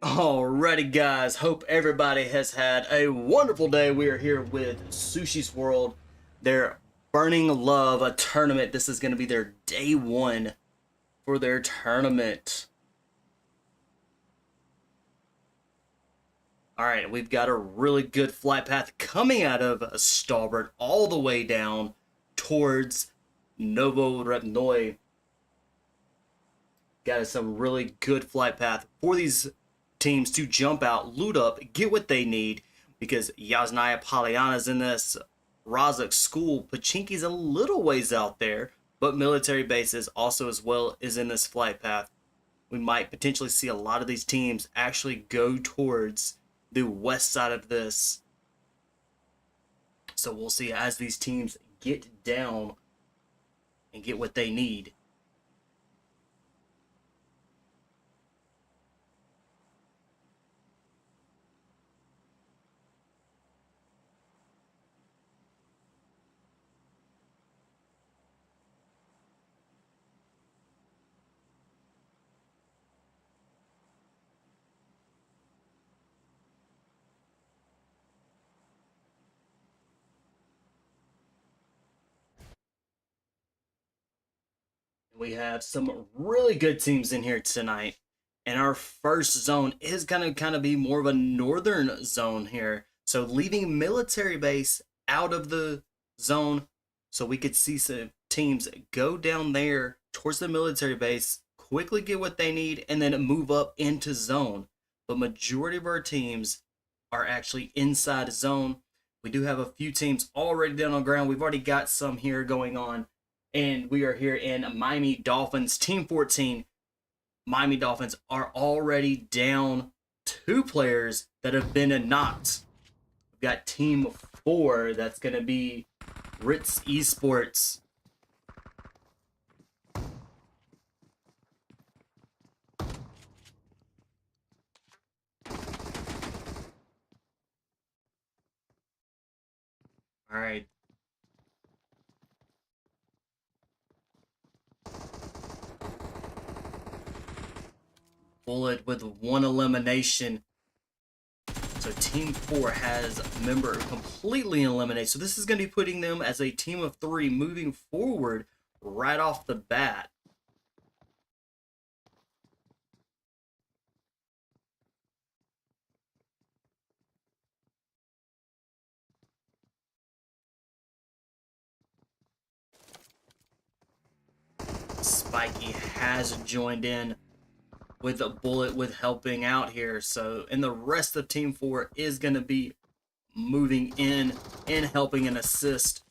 Alrighty guys, hope everybody has had a wonderful day. We are here with Sushi's World, their Burning Love, a tournament. This is going to be their day one for their tournament. Alright, we've got a really good flight path coming out of starboard all the way down towards Novorotnoy. Got some really good flight path for these teams to jump out, loot up, get what they need, because Yasnaya Polyana's in this, Razak School, Pachinki's a little ways out there, but military bases also as well is in this flight path. We might potentially see a lot of these teams actually go towards the west side of this. So we'll see as these teams get down and get what they need. We have some really good teams in here tonight. And our first zone is going to kind of be more of a northern zone here. So leaving military base out of the zone so we could see some teams go down there towards the military base, quickly get what they need, and then move up into zone. But majority of our teams are actually inside zone. We do have a few teams already down on ground. We've already got some here going on. And we are here in Miami Dolphins, Team 14. Miami Dolphins are already down 2 players that have been knocked. We've got Team 4, that's going to be Ritzy Esports. All right. Bullet with 1 elimination. So Team 4 has a member completely eliminated. So this is going to be putting them as a team of 3 moving forward right off the bat. Spiky has joined in with a bullet with helping out here. So, and the rest of Team 4 is going to be moving in and helping and assist.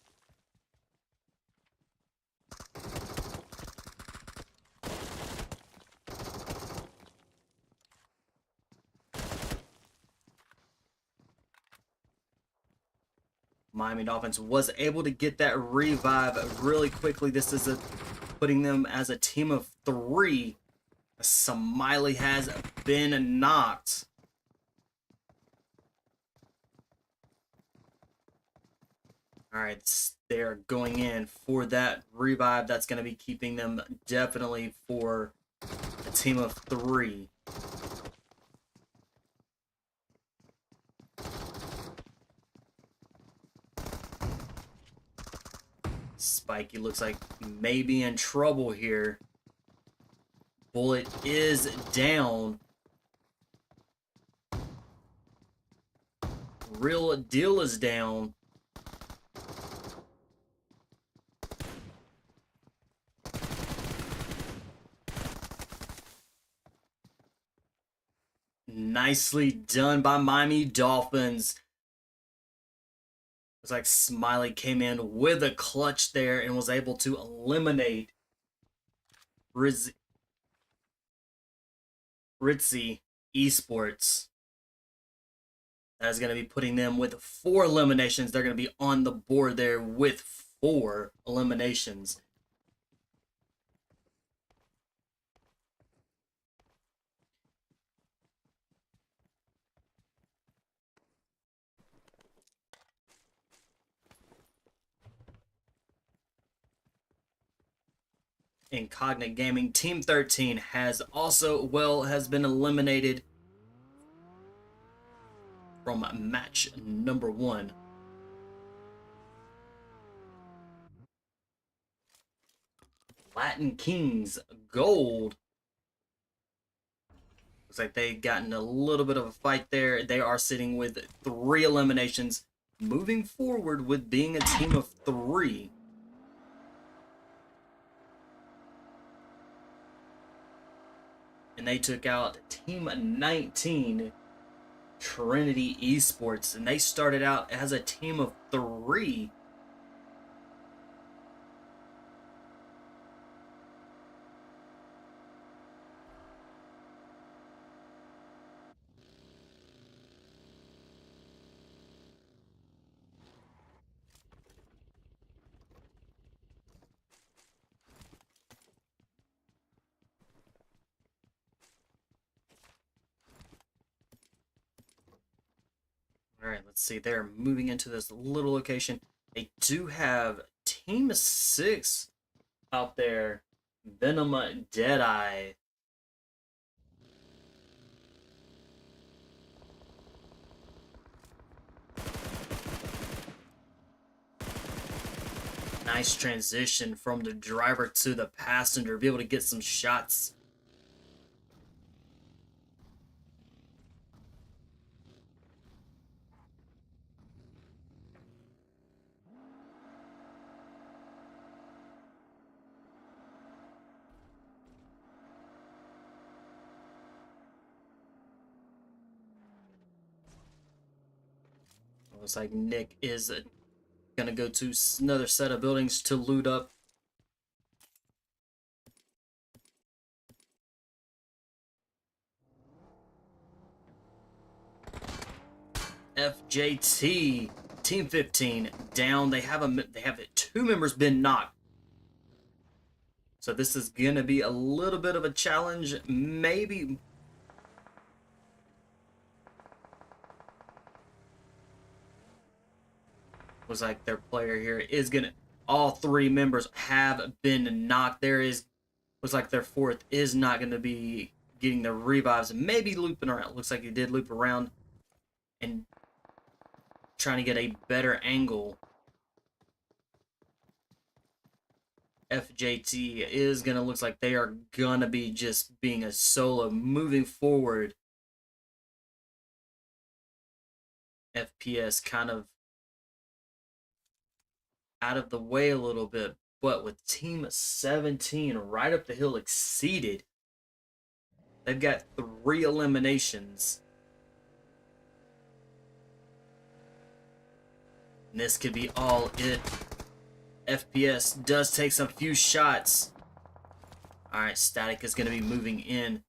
Miami Dolphins was able to get that revive really quickly. This is putting them as a team of 3. Smiley has been knocked. All right, they're going in for that revive. That's going to be keeping them definitely for a team of 3. Spiky looks like maybe in trouble here. Bullet is down. Real Deal is down. Nicely done by Miami Dolphins. Looks like Smiley came in with a clutch there and was able to eliminate Ritzy Esports. That is going to be putting them with 4 eliminations. They're going to be on the board there with 4 eliminations. INCOGNIT Gaming Team 13 has also has been eliminated. from match number 1. Latin Kings gold. Looks like they've gotten a little bit of a fight there. They are sitting with 3 eliminations, moving forward with being a team of 3. And they took out Team 19, Trinity Esports, and they started out as a team of 3. All right, let's see. They're moving into this little location. They do have Team 6 out there. Venom Deadeye. Nice transition from the driver to the passenger. Be able to get some shots. Looks like Nick is gonna go to another set of buildings to loot up. FJT Team 15 down. They have 2 members been knocked. So this is gonna be a little bit of a challenge. Maybe. Looks like their player here is gonna. All 3 members have been knocked. Looks like their 4th is not gonna be getting the revives. Maybe looping around. Looks like he did loop around and trying to get a better angle. FJT is gonna, looks like they are gonna be just being a solo moving forward. FPS kind of out of the way a little bit, but with Team 17 right up the hill exceeded. They've got 3 eliminations. And this could be all it. FPS does take some few shots. Alright, Static is going to be moving in.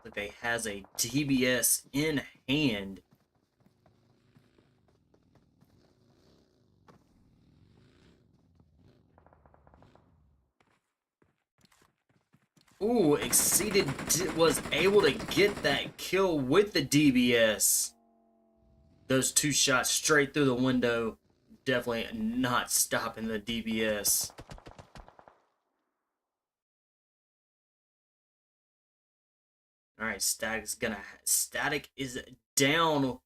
Look, they has a DBS in hand. Ooh, exceeded, was able to get that kill with the DBS. Those 2 shots straight through the window. Definitely not stopping the DBS. Alright, Static is down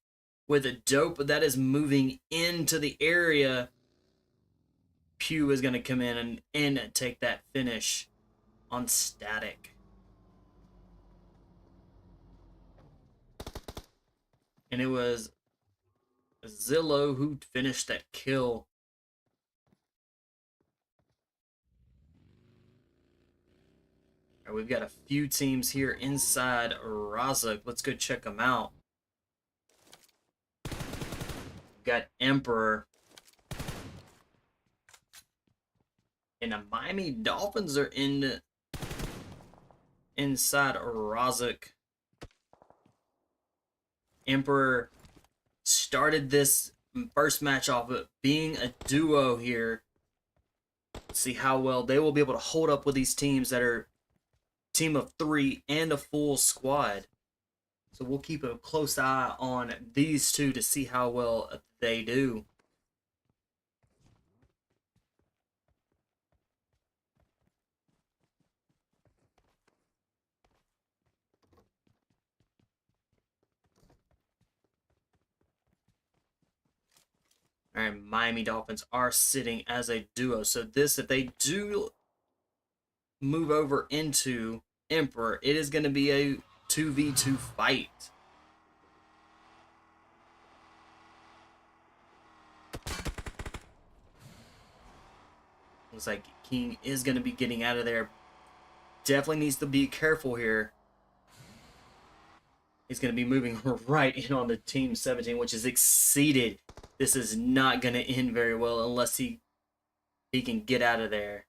with a dope that is moving into the area. Pew is gonna come in and take that finish on Static. And it was Zillow who finished that kill. Right, we've got a few teams here inside Razak. Let's go check them out. We've got Emperor. And the Miami Dolphins are inside Razak. Emperor started this first match off of being a duo here. Let's see how well they will be able to hold up with these teams that are team of 3 and a full squad. So we'll keep a close eye on these 2 to see how well they do. All right, Miami Dolphins are sitting as a duo. So this, if they do move over into Emperor, it is going to be a 2v2 fight. Looks like King is going to be getting out of there. Definitely needs to be careful here. He's going to be moving right in on the Team 17, which is exceeded. This is not going to end very well unless he can get out of there.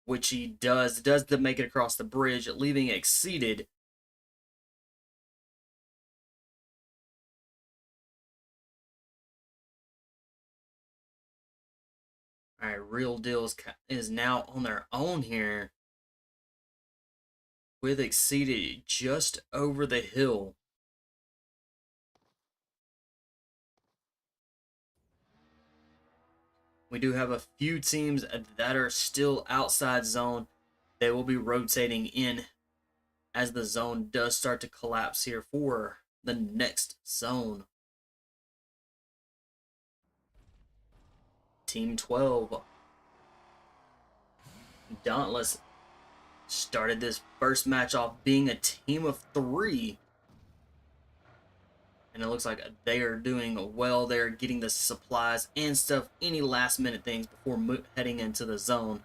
Which he does. Does to make it across the bridge, leaving exceeded. Alright, Real Deal is now on their own here. With exceeded just over the hill. We do have a few teams that are still outside zone. They will be rotating in as the zone does start to collapse here for the next zone. Team 12. Dauntless started this first match off being a team of 3. And it looks like they are doing well. They're getting the supplies and stuff, any last minute things before heading into the zone.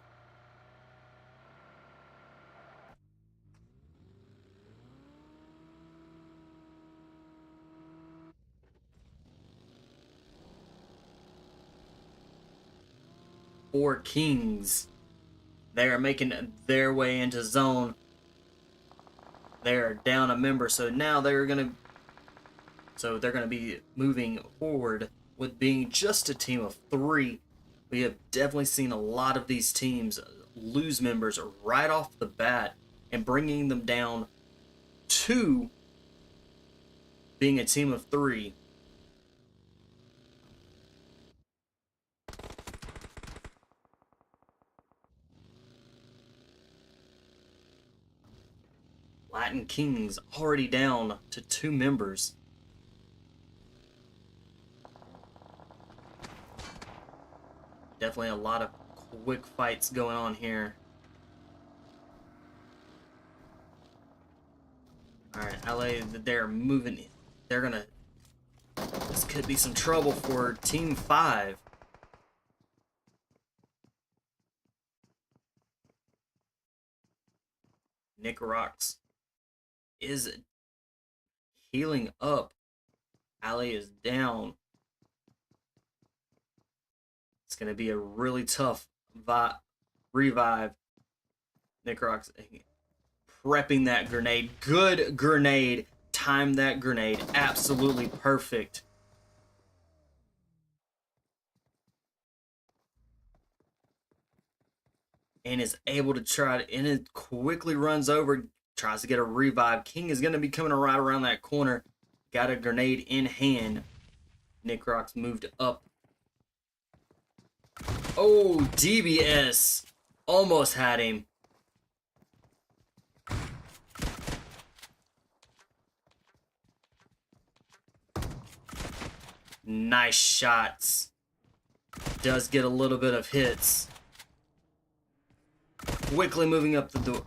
Four Kings. They are making their way into zone. They are down a member, so now they're gonna be moving forward with being just a team of 3. We have definitely seen a lot of these teams lose members right off the bat and bringing them down to being a team of 3. Latin Kings already down to 2 members. Definitely a lot of quick fights going on here. Alright, LA, they're moving. They're gonna... This could be some trouble for Team 5. Nick Rocks is healing up. Ali is down. It's going to be a really tough revive. Nick Rocks prepping that grenade. Good grenade. Timed that grenade. Absolutely perfect. And is able to try to, and it quickly runs over, tries to get a revive. King is going to be coming right around that corner. Got a grenade in hand. Nick Rocks moved up. Oh, DBS almost had him. Nice shots. Does get a little bit of hits. Quickly moving up the door.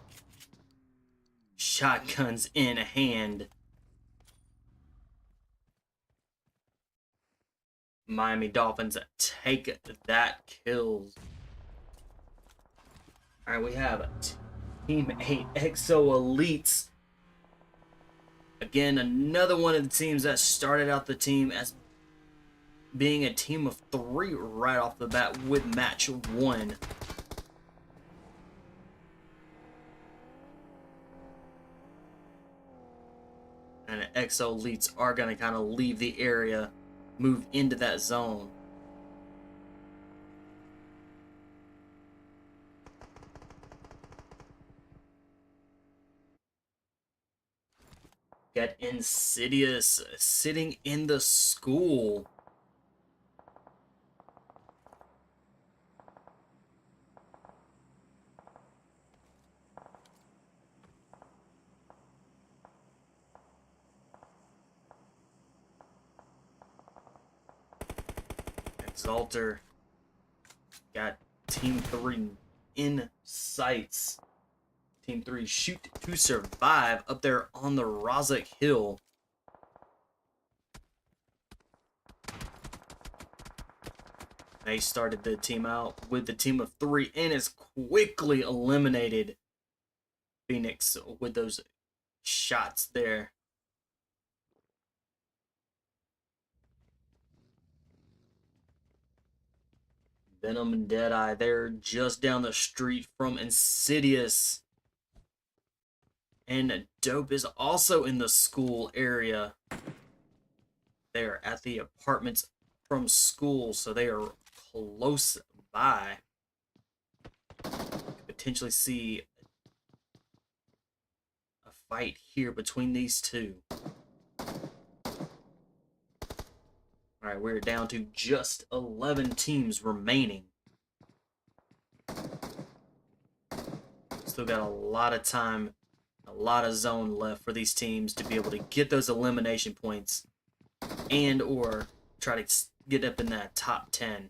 Shotguns in hand. Miami Dolphins take that kill. Alright, we have Team 8 Exo Elites. Again, another one of the teams that started out the team as being a team of 3 right off the bat with match 1. And the Exo Elites are going to kind of leave the area, move into that zone. Got Insidious sitting in the school. Exalter got Team 3 in sights. Team 3 shoot to survive up there on the Rozak Hill. They started the team out with the team of 3 and has quickly eliminated Phoenix with those shots there. Venom Deadeye, they're just down the street from Insidious. And Dope is also in the school area. They're at the apartments from school, so they are close by. Potentially see a fight here between these two. Alright, we're down to just 11 teams remaining. Still got a lot of time, a lot of zone left for these teams to be able to get those elimination points and or try to get up in that top 10.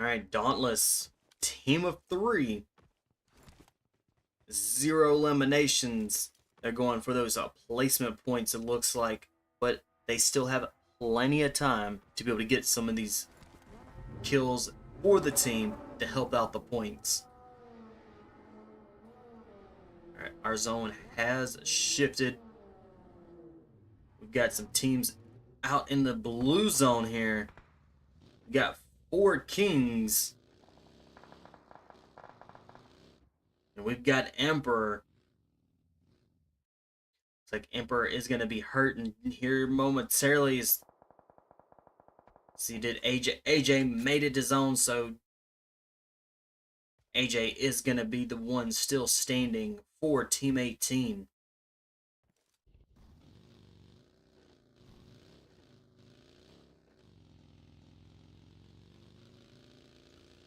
Alright, Dauntless, team of 3. 0 eliminations. They're going for those placement points, it looks like. But they still have plenty of time to be able to get some of these kills for the team to help out the points. Alright, our zone has shifted. We've got some teams out in the blue zone here. We got 4 kings. And we've got Emperor. Looks like Emperor is going to be hurting here momentarily. See, did AJ made it to zone, so AJ is going to be the one still standing for Team 18.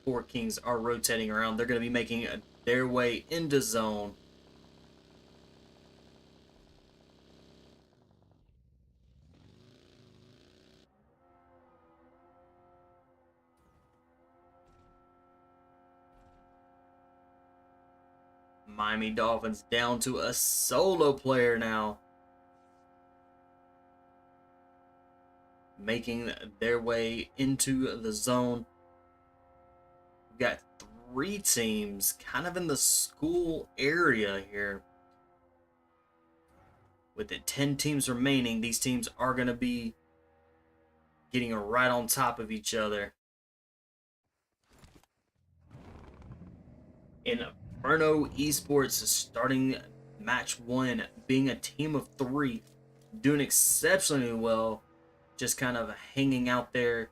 Four kings are rotating around. They're going to be making their way into zone. Miami Dolphins down to a solo player now, making their way into the zone. We've got 3 teams kind of in the school area here. With the 10 teams remaining, these teams are going to be getting right on top of each other. Inferno Esports is starting match 1, being a team of 3, doing exceptionally well, just kind of hanging out there.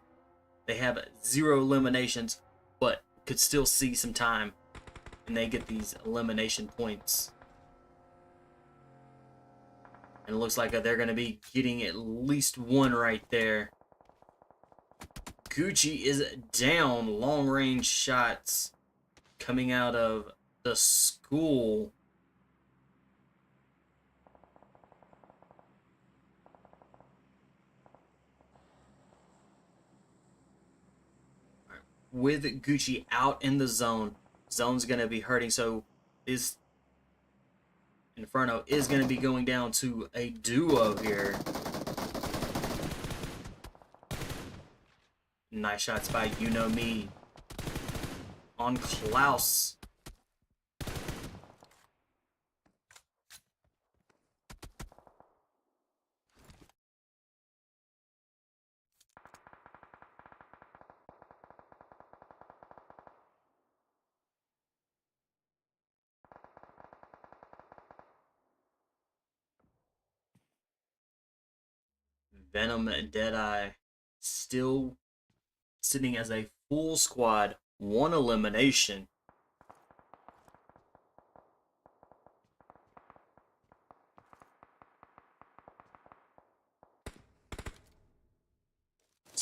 They have 0 eliminations, but could still see some time, and they get these elimination points. And it looks like they're going to be getting at least 1 right there. Gucci is down. Long range shots coming out of the school. With Gucci out in the zone, zone's going to be hurting, so this Inferno is going to be going down to a duo here. Nice shots by You Know Me on Klaus. Venom Deadeye still sitting as a full squad, 1 elimination.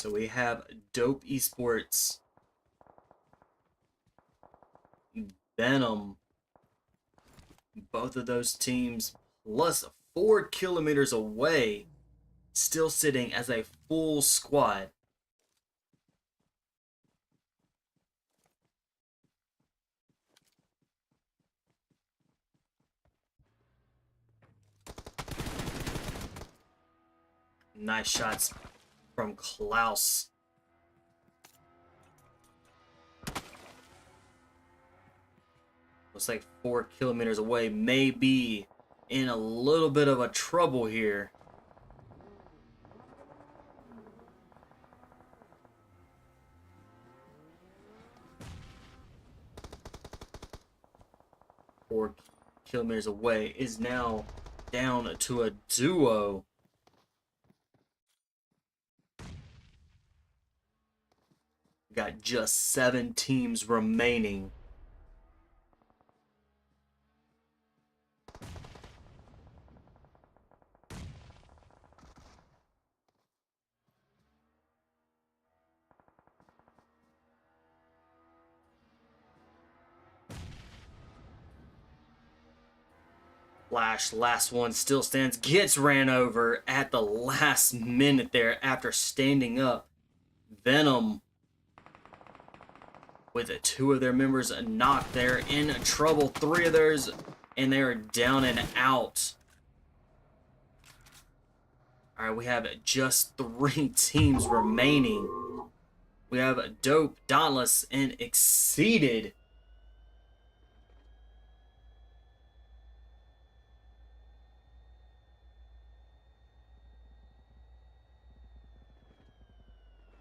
So we have Dope Esports Venom. Both of those teams plus 4 kilometers away, still sitting as a full squad. Nice shots from Klaus. Looks like 4 kilometers away, may be in a little bit of a trouble here. Four kilometers away is now down to a duo. Got just 7 teams remaining. Flash, last one, still stands, gets ran over at the last minute there after standing up. Venom, with 2 of their members knocked, they're in trouble. 3 of theirs, and they are down and out. Alright, we have just 3 teams remaining. We have Dope, Dauntless, and Exceeded.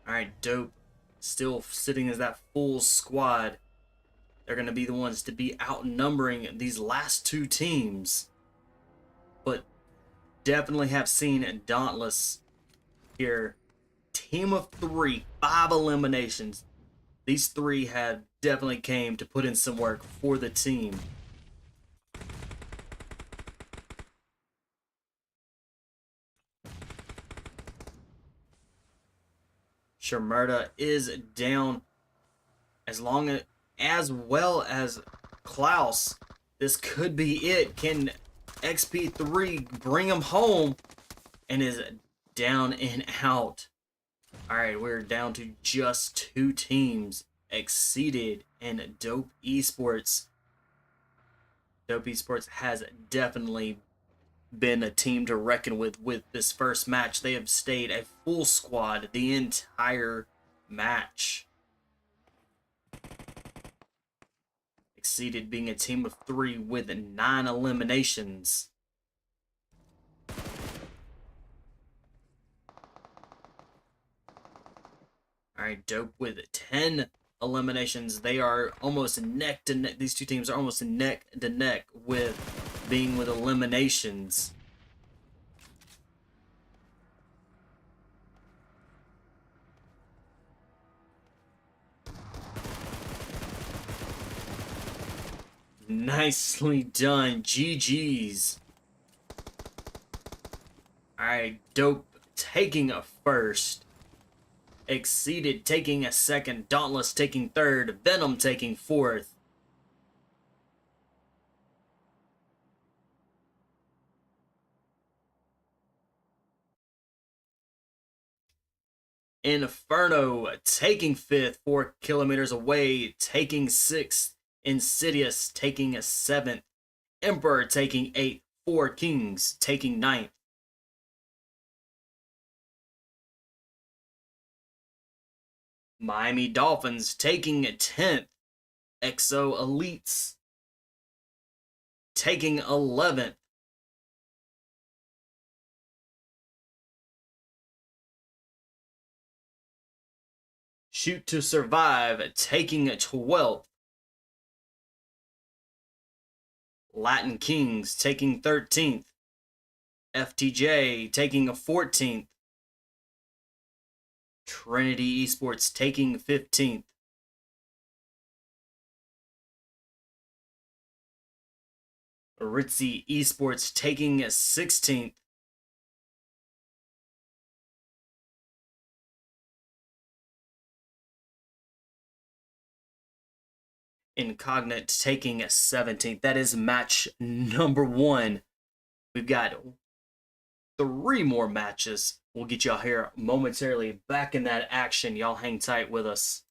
Alright, Dope still sitting as that full squad. They're going to be the ones to be outnumbering these last 2 teams. But definitely have seen Dauntless here. Team of 3, 5 eliminations. These 3 had definitely came to put in some work for the team. Shamerda is down, as well as Klaus. This could be it. Can XP3 bring him home? And is down and out. Alright, we're down to just 2 teams. Exceeded and Dope Esports. Dope Esports has definitely been a team to reckon with this first match. They have stayed a full squad the entire match. Exceeded being a team of 3 with 9 eliminations. Alright, Dope with 10 eliminations. They are almost neck to neck. These 2 teams are almost neck to neck with being with eliminations. Nicely done. GG's. Alright, Dope taking a first. Exceeded taking a second. Dauntless taking third. Venom taking fourth. Inferno taking 5th, 4 kilometers away, taking 6th. Insidious taking a 7th. Emperor taking 8th. 4 Kings taking 9th. Miami Dolphins taking 10th. Exo Elites taking 11th. Shoot to Survive taking 12th. Latin Kings taking 13th. FTJ taking a 14th. Trinity Esports taking 15th. Ritzy Esports taking 16th. Incognit taking 17th. That is match number 1. We've got 3 more matches. We'll get y'all here momentarily back in that action. Y'all hang tight with us.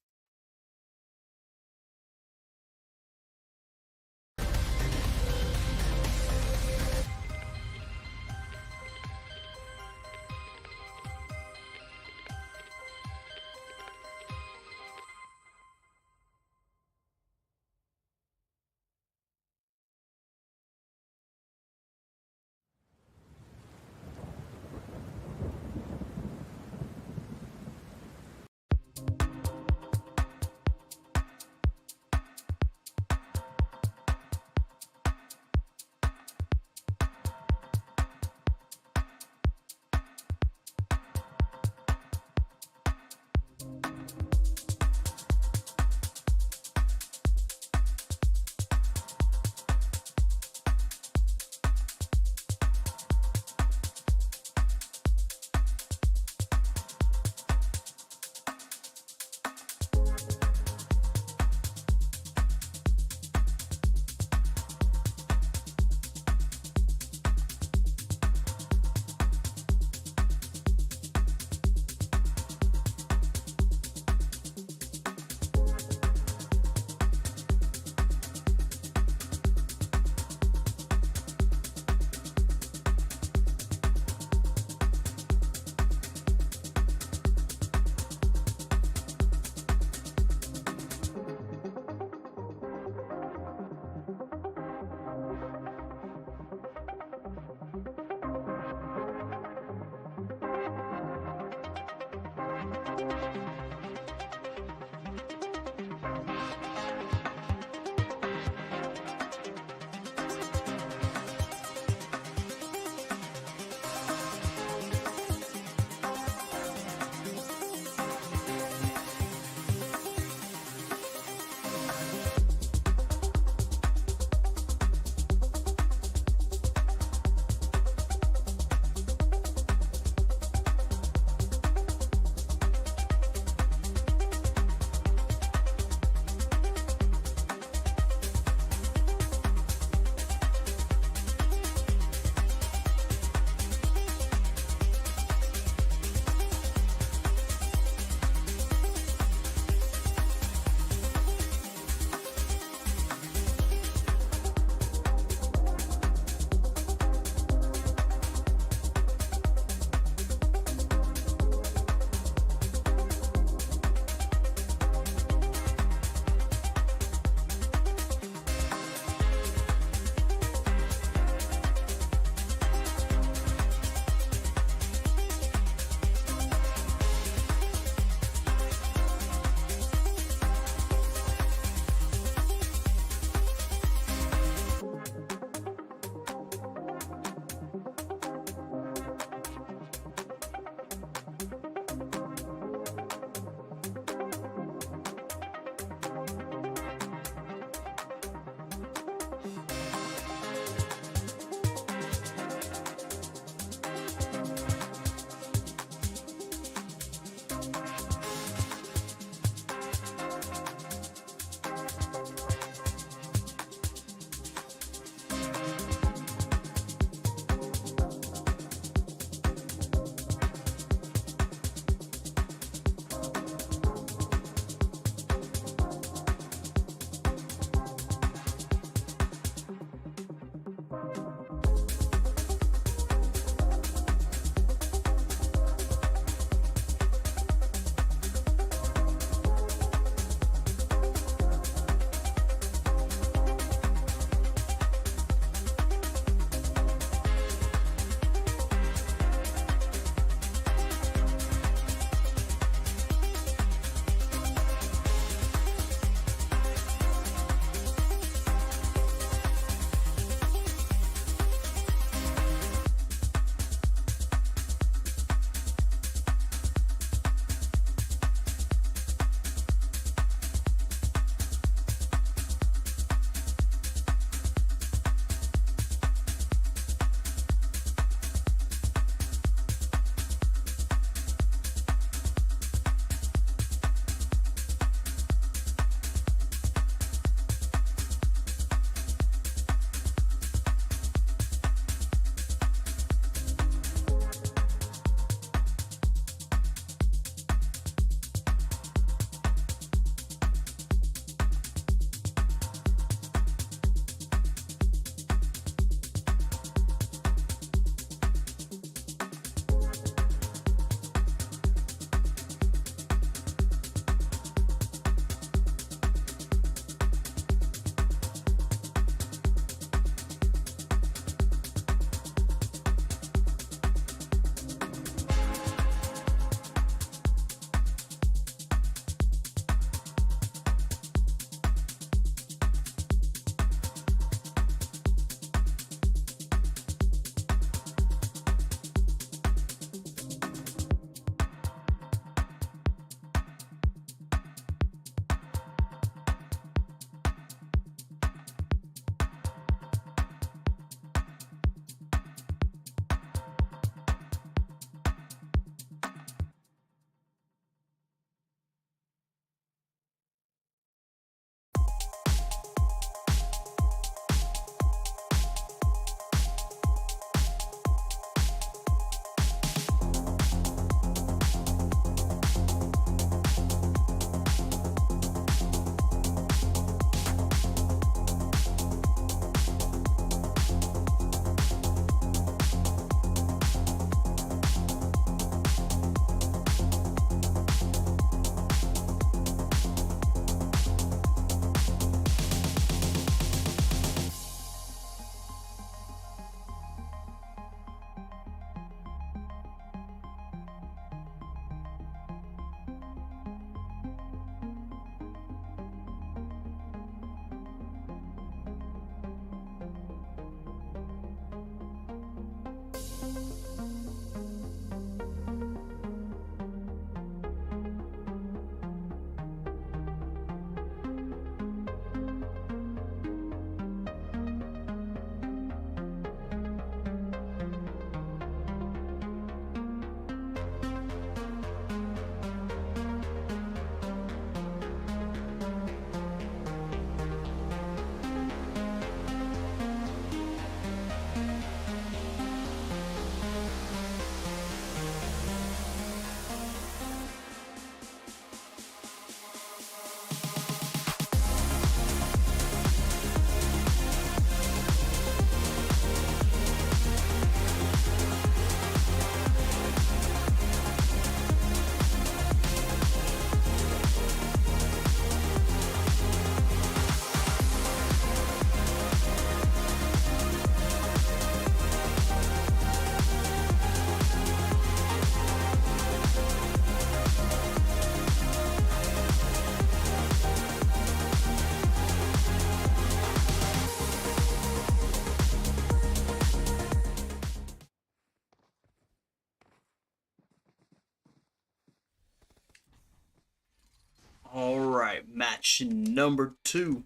right, match number 2.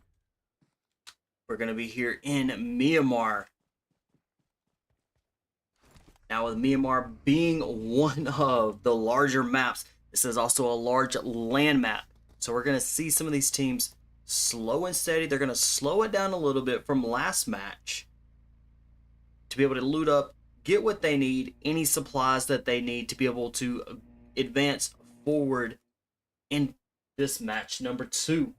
We're going to be here in Myanmar. Now, with Myanmar being one of the larger maps, this is also a large land map. So we're going to see some of these teams slow and steady. They're going to slow it down a little bit from last match to be able to loot up, get what they need, any supplies that they need to be able to advance forward in this match number 2.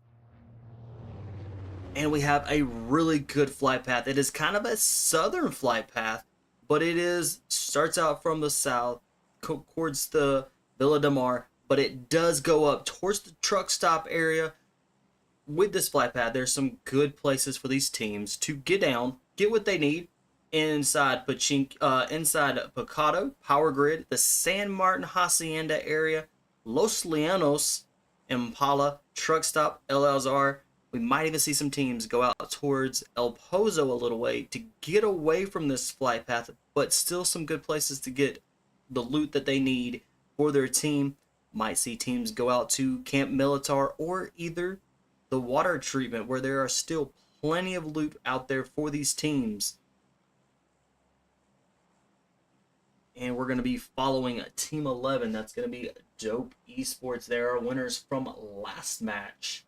And we have a really good flight path. It is kind of a southern flight path, but it starts out from the south towards the Villa de Mar, but it does go up towards the truck stop area. With this flight path, there's some good places for these teams to get down, get what they need inside Picado, Power Grid, the San Martin Hacienda area, Los Llanos, Impala, Truck Stop, El Alzar. We might even see some teams go out towards El Pozo a little way to get away from this flight path, but still some good places to get the loot that they need for their team. Might see teams go out to Camp Militar or either the water treatment, where there are still plenty of loot out there for these teams. And we're going to be following Team 11. That's going to be Dope Esports. They are winners from last match.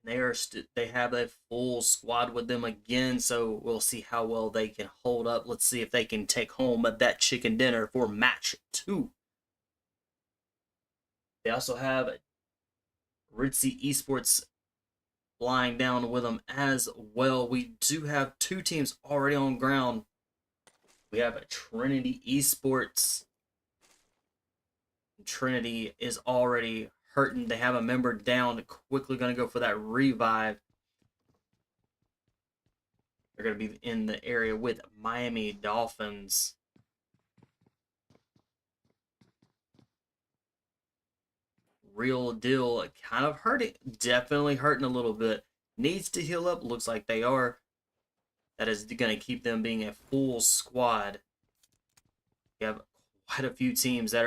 They have a full squad with them again, so we'll see how well they can hold up. Let's see if they can take home that chicken dinner for match 2. They also have Ritzy Esports flying down with them as well. We do have 2 teams already on ground. We have Trinity Esports. Trinity is already hurting. They have a member down. Quickly going to go for that revive. They're going to be in the area with Miami Dolphins. Real deal, kind of hurting. Definitely hurting a little bit. Needs to heal up. Looks like they are. That is going to keep them being a full squad. We have quite a few teams that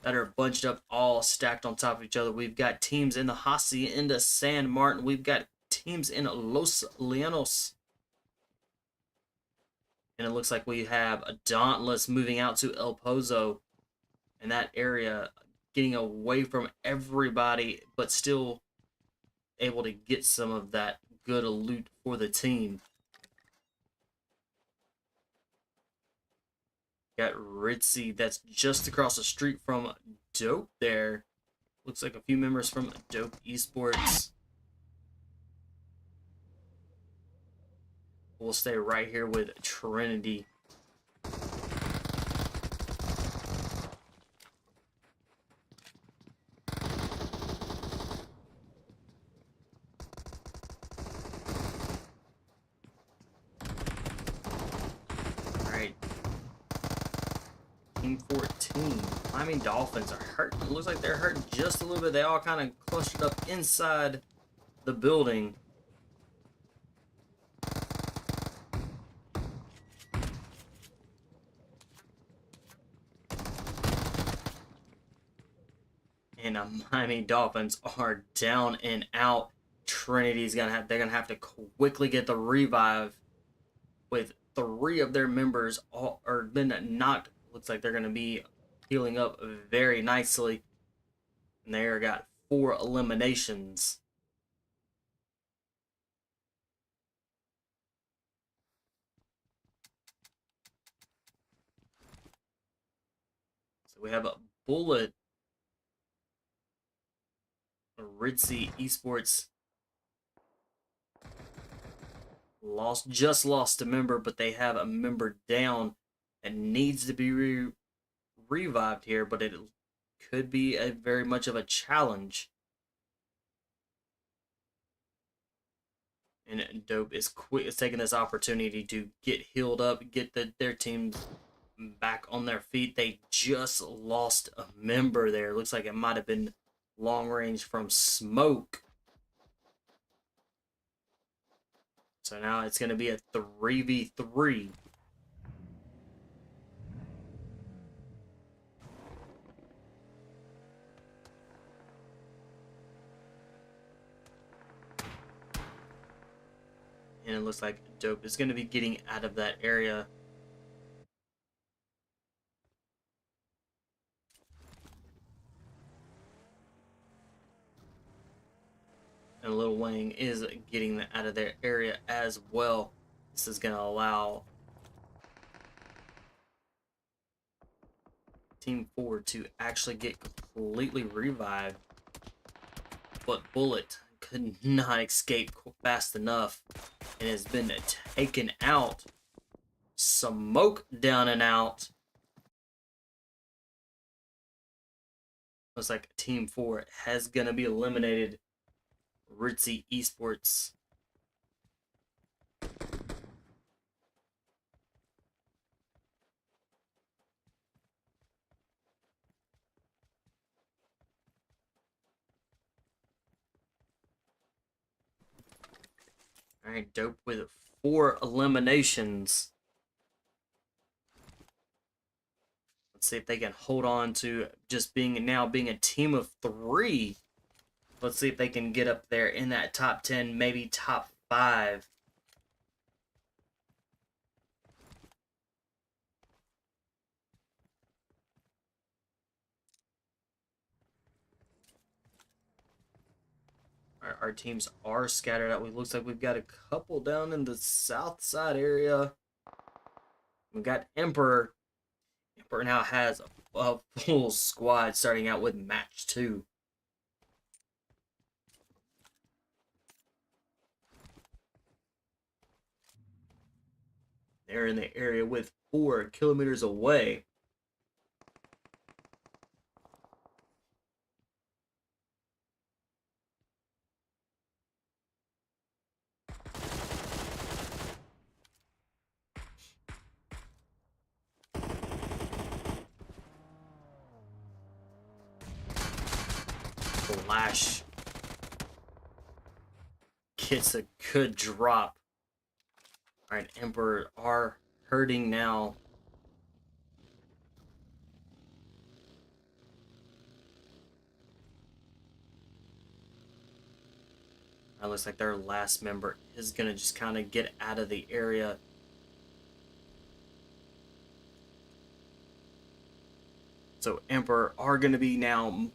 are bunched up, all stacked on top of each other. We've got teams in the Hacienda San Martin. We've got teams in Los Llanos. And it looks like we have a Dauntless moving out to El Pozo in that area, getting away from everybody, but still able to get some of that good loot for the team. Got Ritzy, that's just across the street from Dope there. Looks like a few members from Dope Esports. We'll stay right here with Trinity. Alright. Team 14. Miami Dolphins are hurting. It looks like they're hurting just a little bit. They all kind of clustered up inside the building. And Miami Dolphins are down and out. Trinity's they're gonna have to quickly get the revive with 3 of their members been knocked. Looks like they're gonna be healing up very nicely. And they got 4 eliminations. So we have a Bullet, Ritzy Esports just lost a member, but they have a member down and needs to be revived here, but it could be very much of a challenge. And Dope is taking this opportunity to get healed up, get their team back on their feet. They just lost a member there. Looks like it might have been long range from smoke. So now it's going to be a 3v3. And it looks like Dope is going to be getting out of that area. And Lil Wang is getting out of their area as well. This is going to allow Team 4 to actually get completely revived. But Bullet could not escape fast enough and has been taken out. Smoke down and out. Looks like Team 4 has going to be eliminated. Ritzy Esports. Alright, Dope with 4 eliminations. Let's see if they can hold on to just being a team of 3. Let's see if they can get up there in that top 10, maybe top 5. Our teams are scattered out. It looks like we've got a couple down in the south side area. We've got Emperor. Emperor now has a full squad starting out with match 2. They're in the area with 4 kilometers away. Flash gets a good drop. Alright, Emperor are hurting now. It looks like their last member is going to just kind of get out of the area. So Emperor are going to be now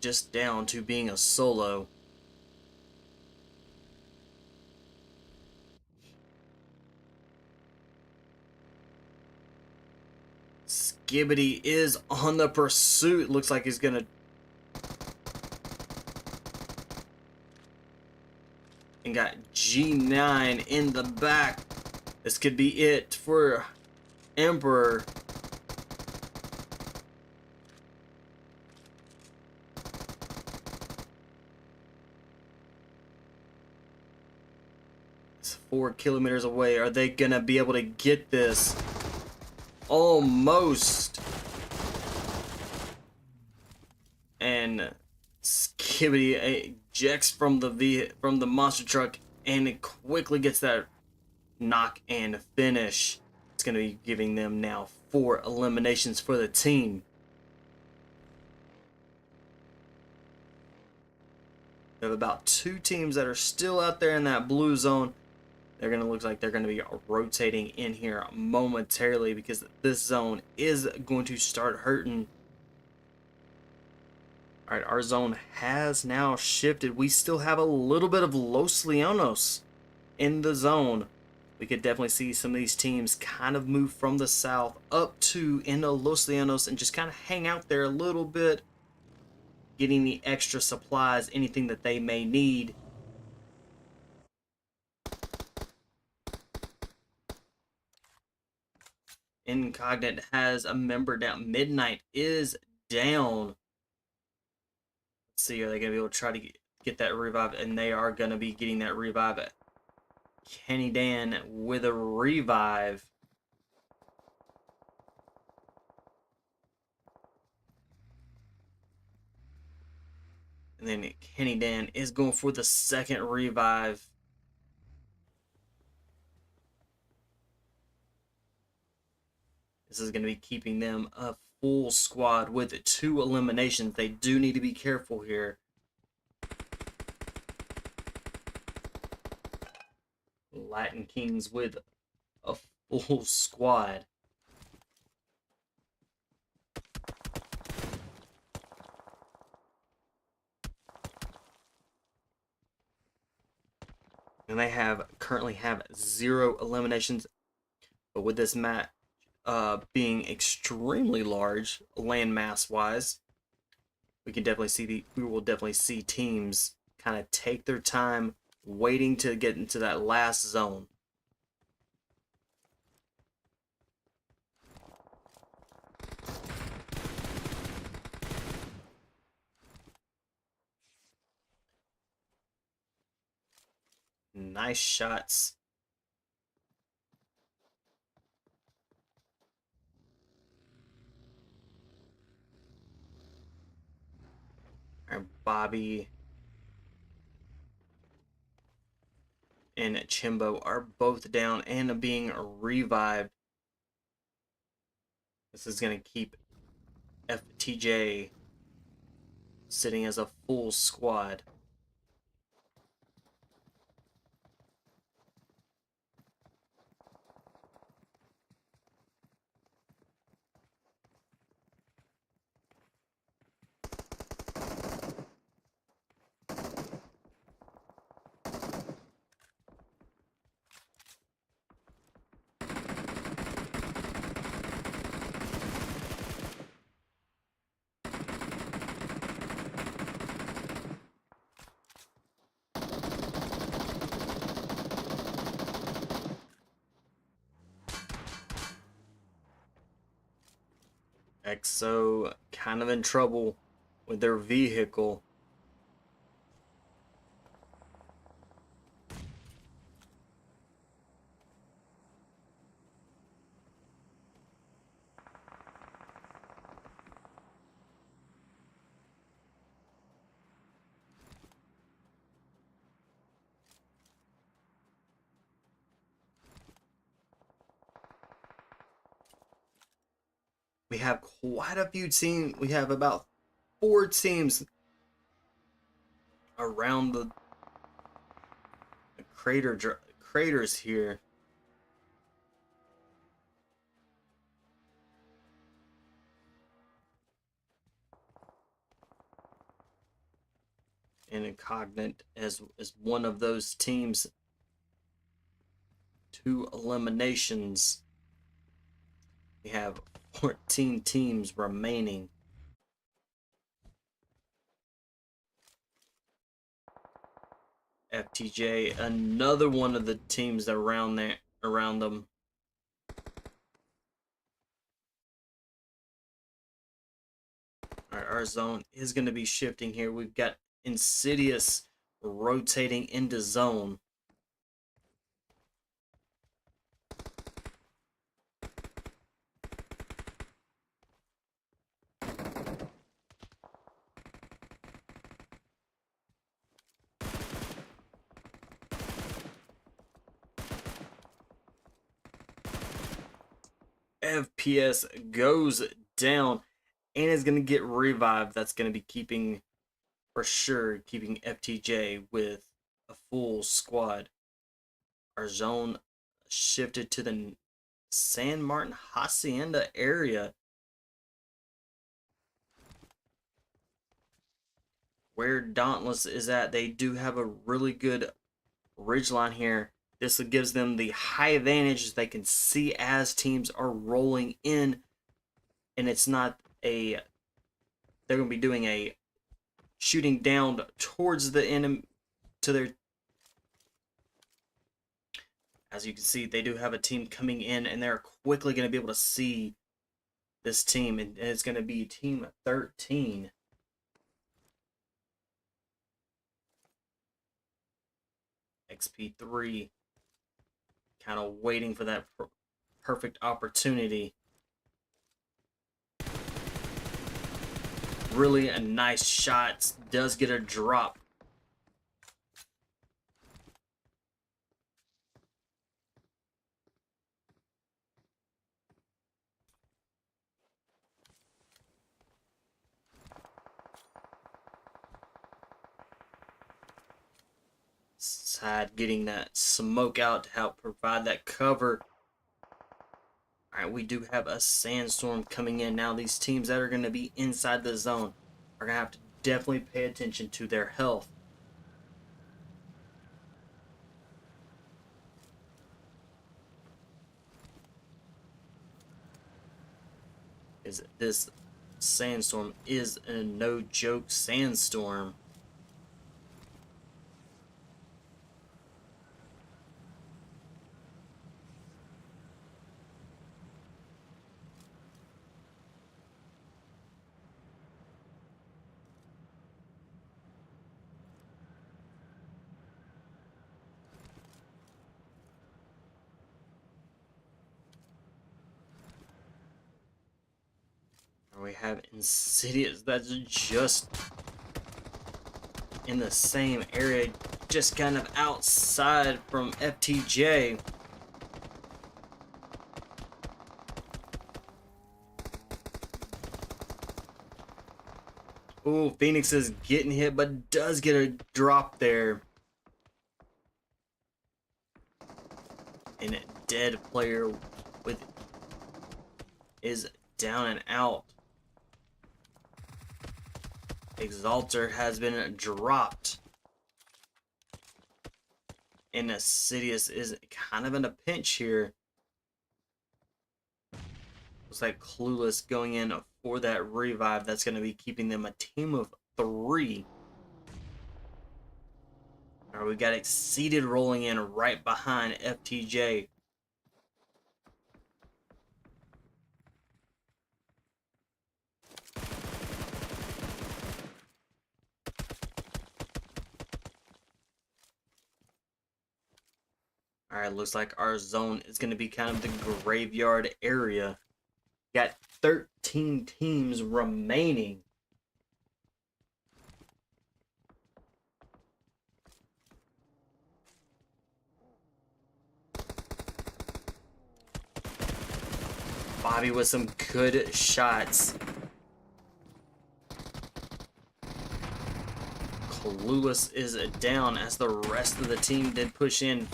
just down to being a solo. Skibbity is on the pursuit. Looks like he's going to... And got G9 in the back. This could be it for Emperor. It's 4 kilometers away. Are they going to be able to get this? Almost. And Skibbity ejects from the monster truck and it quickly gets that knock and finish. It's going to be giving them now 4 eliminations for the team. We have about 2 teams that are still out there in that blue zone. They're going to look like they're going to be rotating in here momentarily because this zone is going to start hurting. Alright, our zone has now shifted. We still have a little bit of Los Leonos in the zone. We could definitely see some of these teams kind of move from the south up to into Los Leonos and just kind of hang out there a little bit, getting the extra supplies, anything that they may need. Incognit has a member down. Midnight is down. Let's see, are they going to be able to try to get that revive? And they are going to be getting that revive. Kenny Dan with a revive. And then Kenny Dan is going for the second revive. This is going to be keeping them a full squad with 2 eliminations. They do need to be careful here. Latin Kings with a full squad. And they currently have 0 eliminations, but with this match being extremely large land mass wise, we will definitely see teams kind of take their time waiting to get into that last zone. Nice shots. And Bobby and Chimbo are both down and being revived. This is going to keep FTJ sitting as a full squad. EXO kind of in trouble with their vehicle. We have quite a few teams. We have about 4 teams around the craters here. And Incognit is one of those teams. 2 eliminations. We have 14 teams remaining. FTJ, another one of the teams around them. Our zone is going to be shifting here. We've got Insidious rotating into zone. FPS goes down and is going to get revived. That's going to be keeping FTJ with a full squad. Our zone shifted to the San Martin Hacienda area, where Dauntless is at. They do have a really good ridgeline here. This gives them the high advantage. They can see as teams are rolling in, and it's not a, they're going to be doing a shooting down towards the enemy, to their, as you can see, they do have a team coming in, and they're quickly going to be able to see this team, and it's going to be team 13. XP3 kind of waiting for that perfect opportunity. Really a nice shot. Does get a drop. side, getting that smoke out to help provide that cover. Alright, we do have a sandstorm coming in now. These teams that are going to be inside the zone are going to have to definitely pay attention to their health. This sandstorm is a no-joke sandstorm. We have Insidious that's just in the same area, just kind of outside from FTJ. Ooh, Phoenix is getting hit, but does get a drop there. And a dead player with is down and out. Exalter has been dropped. And Insidious is kind of in a pinch here. Looks like Clueless going in for that revive. That's going to be keeping them a team of 3. Alright, we got Exceeded rolling in right behind FTJ. Alright, looks like our zone is going to be kind of the graveyard area. Got 13 teams remaining. Bobby with some good shots. Clueless is down as the rest of the team did push in.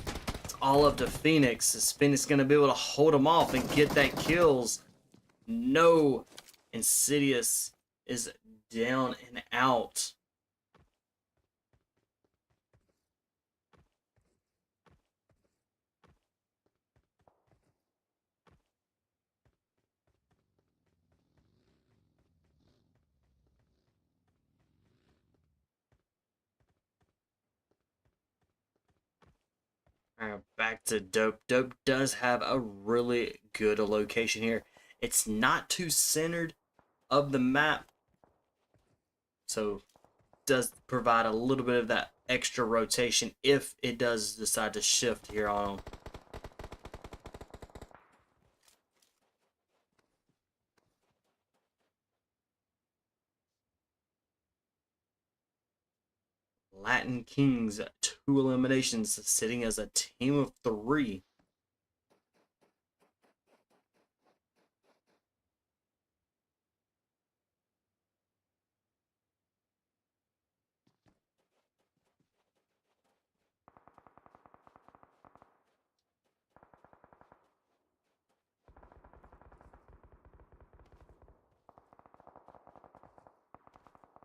It's all up to Phoenix. Is Phoenix going to be able to hold them off and get that kills? No. Insidious is down and out. Alright, back to Dope. Dope does have a really good location here. It's not too centered of the map, so does provide a little bit of that extra rotation if it does decide to shift here on. Latin Kings, 2 eliminations, sitting as a team of 3.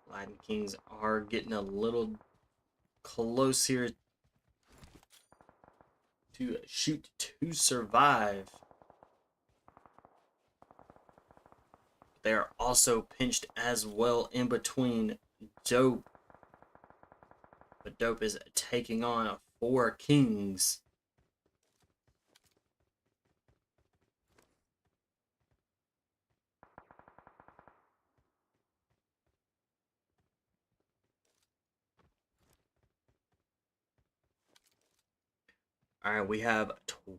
Latin Kings are getting a little close here to shoot to survive. They are also pinched as well in between Dope. But Dope is taking on 4 Kings. Alright, we have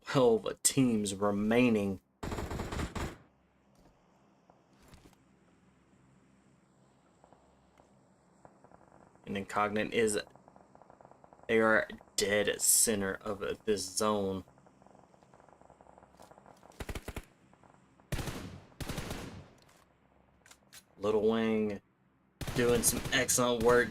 12 teams remaining. And Incognitive is, they are dead center of this zone. Little Wing doing some excellent work.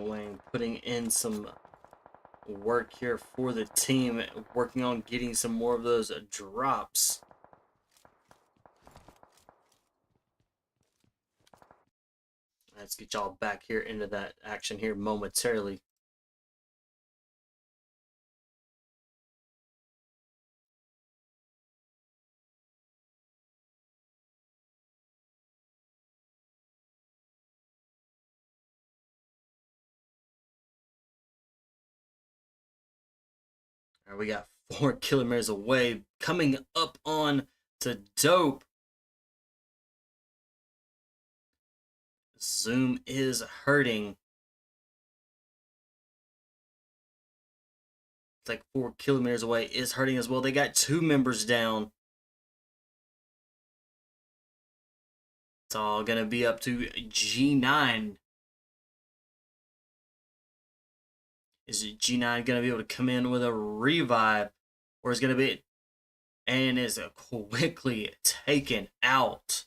Wayne putting in some work here for the team, working on getting some more of those drops. Let's get y'all back here into that action here momentarily. All right, we got 4 kilometers away, coming up on to Dope. Zoom is hurting. It's like 4 kilometers away is hurting as well. They got 2 members down. It's all gonna be up to G9. Is G9 gonna be able to come in with a revive, or is gonna be, and is quickly taken out?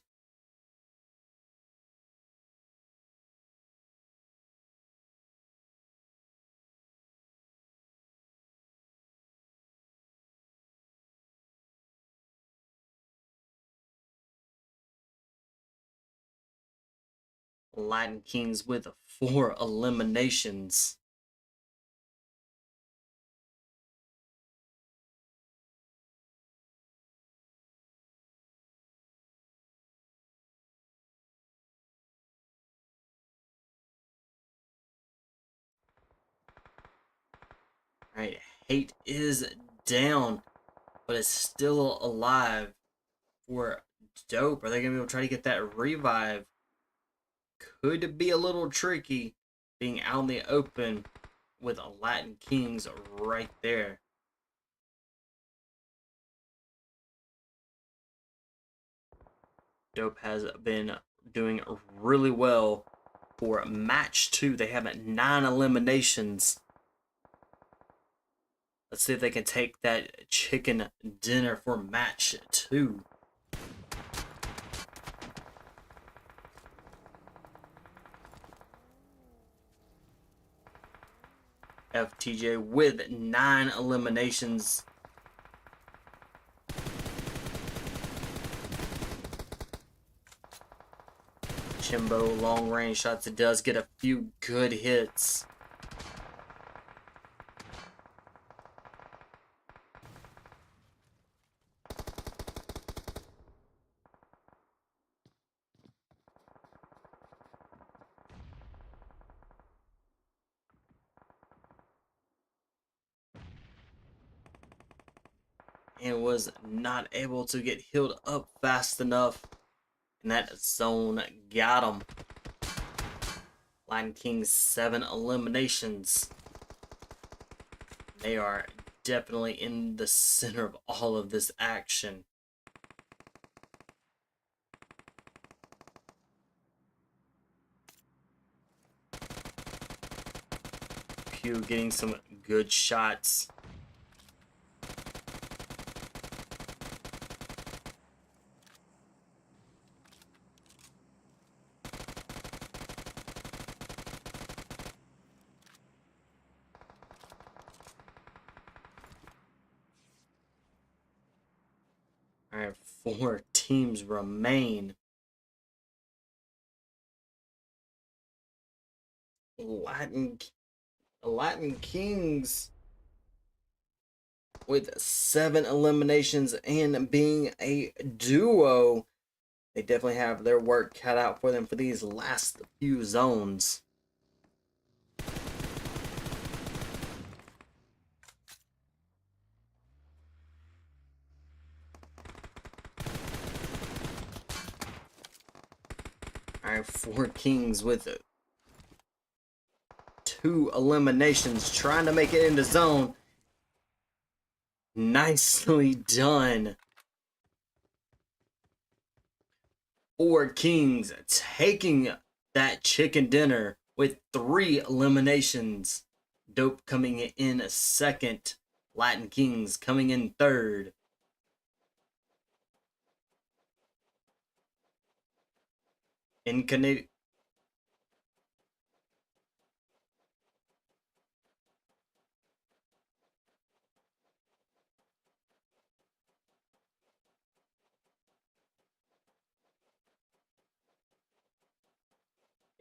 Latin Kings with 4 eliminations. Alright, Hate is down, but is still alive for Dope. Are they going to be able to try to get that revive? Could be a little tricky being out in the open with Latin Kings right there. Dope has been doing really well for match 2. They have 9 eliminations. Let's see if they can take that chicken dinner for match 2. FTJ with 9 eliminations. Chimbo long range shots. It does get a few good hits. And was not able to get healed up fast enough. And that zone got him. Lion King's 7 eliminations. They are definitely in the center of all of this action. Pew getting some good shots. Alright, 4 teams remain. Latin Kings with 7 eliminations and being a duo. They definitely have their work cut out for them for these last few zones. Alright, 4 Kings with 2 eliminations, trying to make it into zone. Nicely done. 4 Kings taking that chicken dinner with 3 eliminations. Dope coming in second. Latin Kings coming in third. Incognitic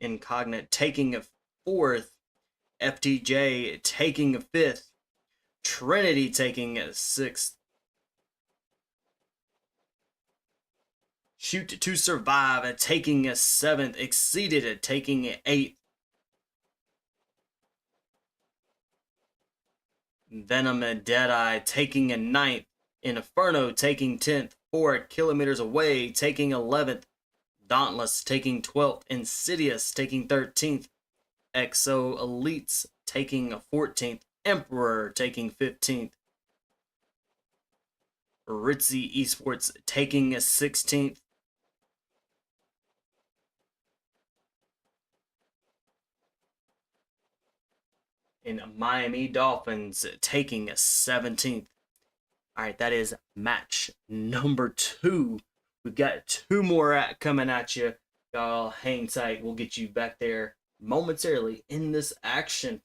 Incognit taking a 4th, FTJ taking a 5th, Trinity taking a 6th, Shoot to Survive taking a 7th, Exceeded taking an 8th, Venom Deadeye taking a 9th, Inferno taking 10th, 4 kilometers away taking 11th, Dauntless taking 12th, Insidious taking 13th, Exo Elites taking 14th, Emperor taking 15th, Ritzy Esports taking 16th, and Miami Dolphins taking 17th. All right, that is match number 2. We've got 2 more coming at you. Y'all hang tight. We'll get you back there momentarily in this action.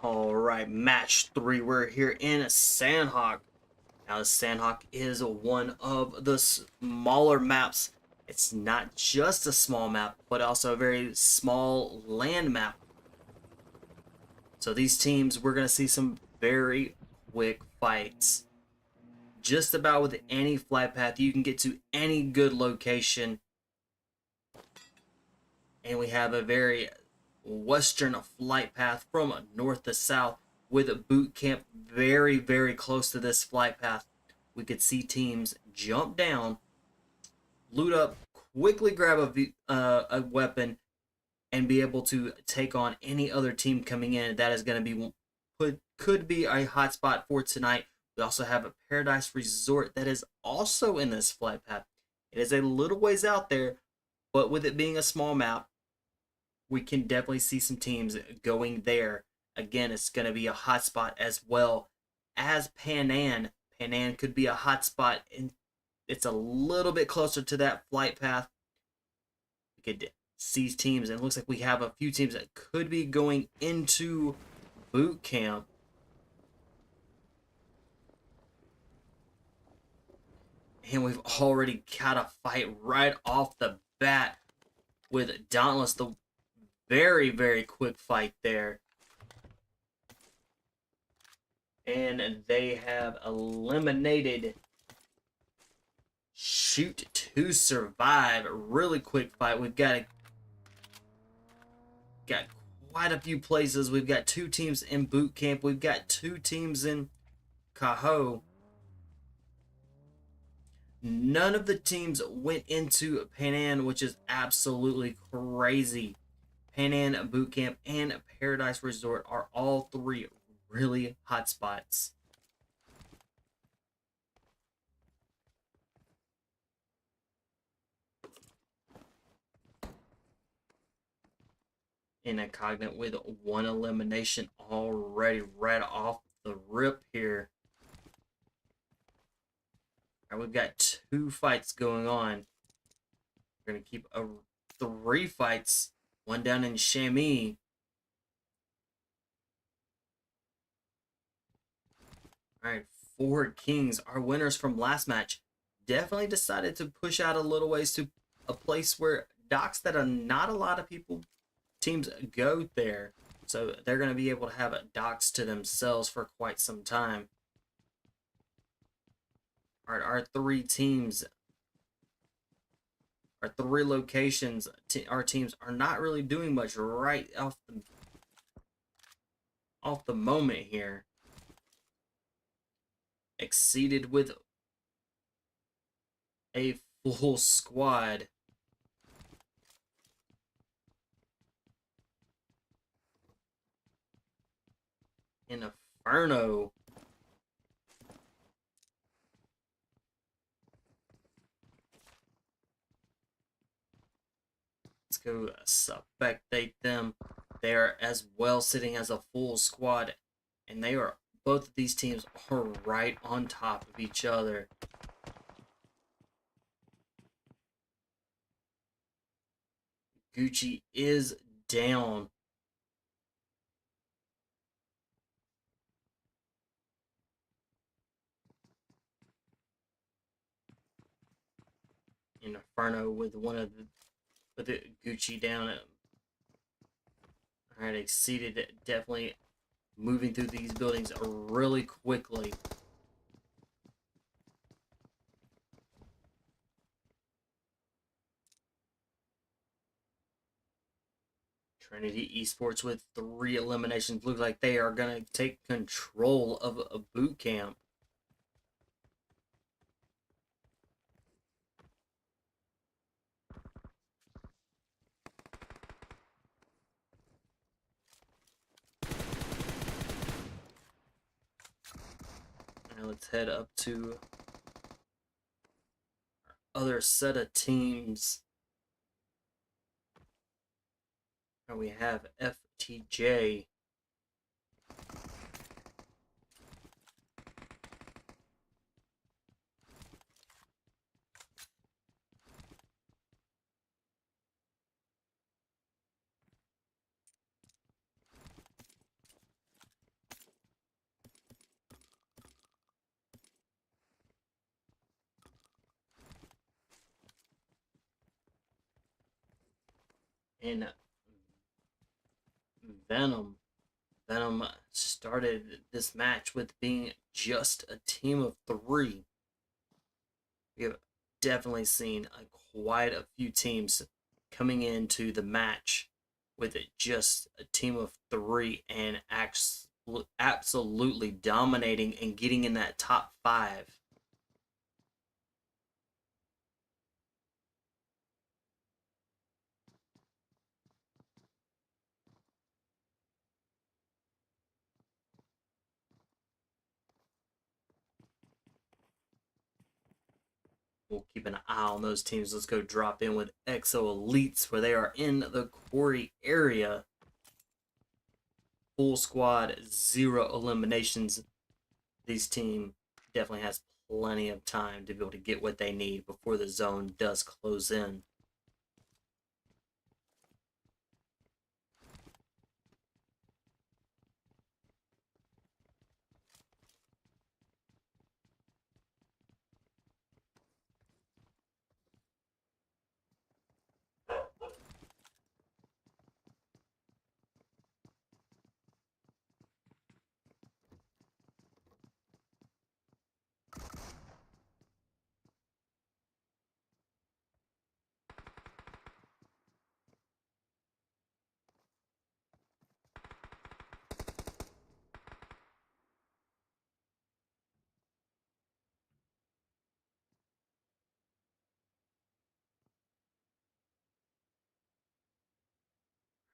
All right, match 3. We're here in Sandhawk. Now, the Sandhawk is one of the smaller maps. It's not just a small map, but also a very small land map. So these teams, we're going to see some very quick fights. Just about with any flight path, you can get to any good location. And we have a very western flight path from north to south with a boot camp very, very close to this flight path. We could see teams jump down, loot up, quickly grab a weapon, and be able to take on any other team coming in. That is going to be could be a hotspot for tonight. We also have a Paradise Resort that is also in this flight path. It is a little ways out there, but with it being a small map, we can definitely see some teams going there. Again, it's going to be a hotspot as well as Panan. Panan could be a hotspot, and it's a little bit closer to that flight path. We could see teams, and it looks like we have a few teams that could be going into boot camp. And we've already got a fight right off the bat with Dauntless, the very, very quick fight there. And they have eliminated Shoot to Survive. Really quick fight. We've got quite a few places. We've got 2 teams in boot camp. We've got 2 teams in Cajo. None of the teams went into Panan, which is absolutely crazy. Panan, Boot Camp, and Paradise Resort are all 3 really hot spots. Incognitive with 1 elimination already right off the rip here. All right, we've got 2 fights going on. We're going to keep 3 fights One down in Chamois. Alright, Four Kings, our winners from last match, definitely decided to push out a little ways to a place where docks that are not a lot of teams go there. So they're going to be able to have docks to themselves for quite some time. Alright, our three teams, our three locations, our teams are not really doing much right off the moment here. Exceeded with a full squad. Inferno. Let's go spectate them. They are as well sitting as a full squad, and they are, both of these teams are right on top of each other. Gucci is down. Inferno with the Gucci down. Alright, exceeded, definitely moving through these buildings really quickly. Trinity Esports with 3 eliminations. Look like they are going to take control of a boot camp. Now let's head up to our other set of teams. Now we have FTJ. And Venom. Venom started this match with being just a team of 3. We have definitely seen quite a few teams coming into the match with just a team of 3 and absolutely dominating and getting in that top 5. We'll keep an eye on those teams. Let's go drop in with Exo Elites, where they are in the quarry area. Full squad, 0 eliminations. This team definitely has plenty of time to be able to get what they need before the zone does close in.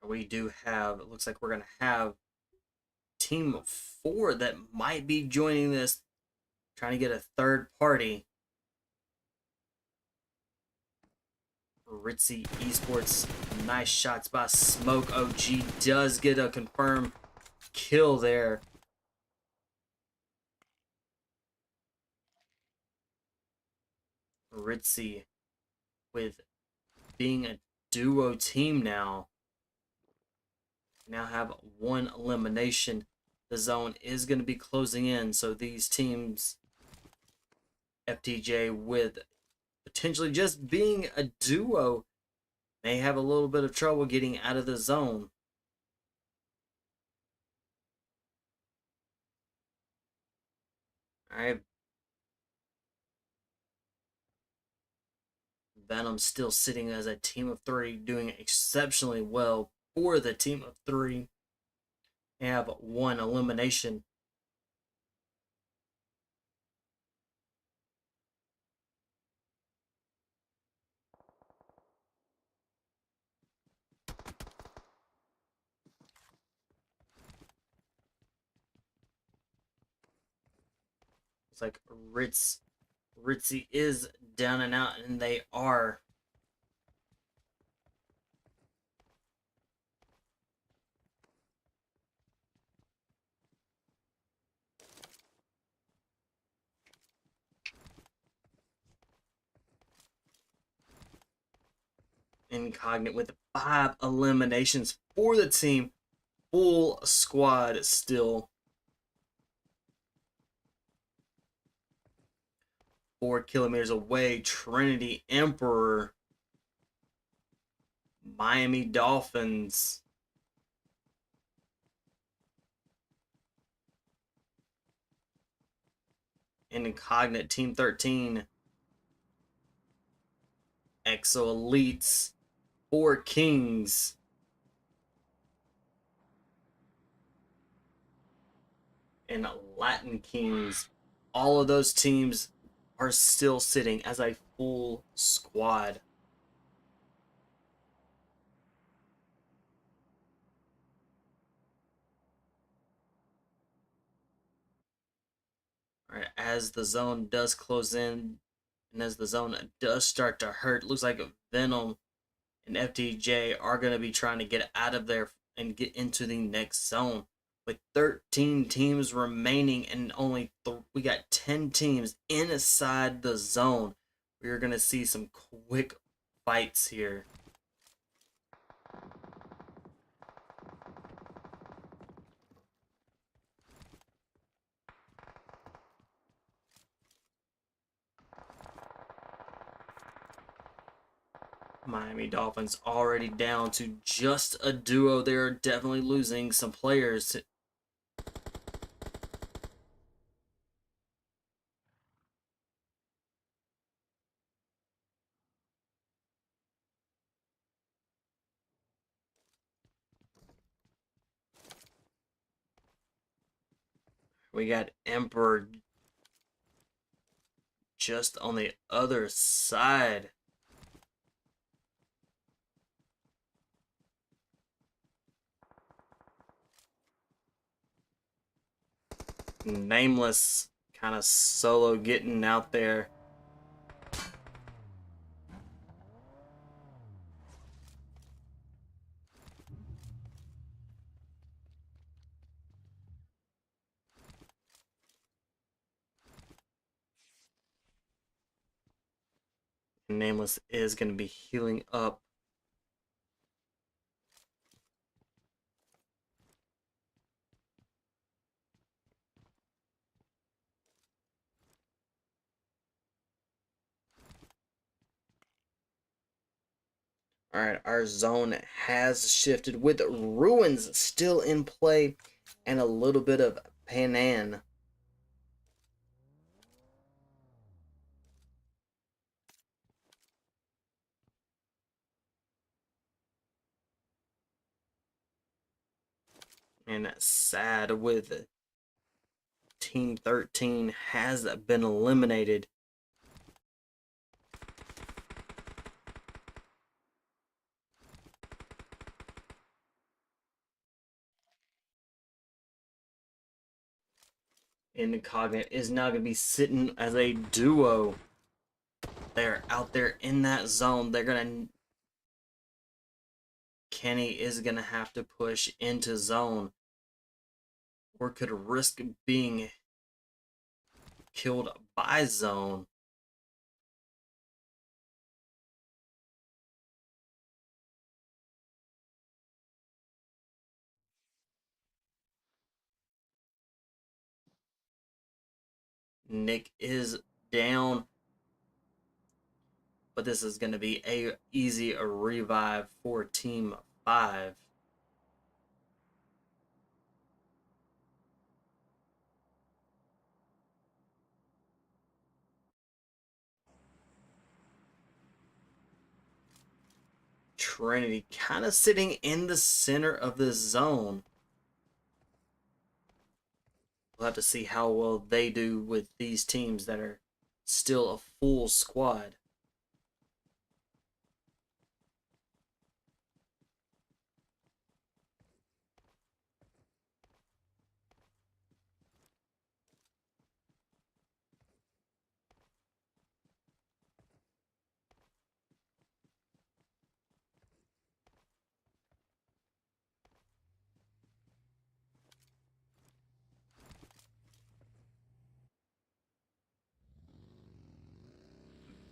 We do have, it looks like we're going to have team 4 that might be joining this, trying to get a third party. Ritzy Esports, nice shots by Smoke. OG does get a confirmed kill there. Ritzy with being a duo team now. Now have one elimination. The zone is going to be closing in, so these teams, FTJ with potentially just being a duo, may have a little bit of trouble getting out of the zone. Alright. Venom still sitting as a team of 3, doing exceptionally well for the team of 3. They have one elimination. It's like Ritzy is down and out, and they are. Incognitive with 5 eliminations for the team. Full squad still. 4 kilometers away, Trinity Emperor, Miami Dolphins, Incognit Team 13, Exo Elites, 4 Kings, and Latin Kings. All of those teams are still sitting as a full squad. All right, as the zone does close in, and as the zone does start to hurt, looks like Venom and FTJ are going to be trying to get out of there and get into the next zone. With 13 teams remaining and only we got 10 teams inside the zone, we are going to see some quick fights here. Miami Dolphins already down to just a duo. They're definitely losing some players. We got Emperor just on the other side. Nameless kind of solo getting out there. Nameless is going to be healing up. Alright, our zone has shifted with Ruins still in play and a little bit of Panan. And sad with Team 13 has been eliminated. Incognit is now going to be sitting as a duo. They're out there in that zone. They're going to... Kenny is going to have to push into zone, or could risk being killed by zone. Nick is down, but this is going to be a easy revive for Team 5. Trinity kind of sitting in the center of this zone. We'll have to see how well they do with these teams that are still a full squad.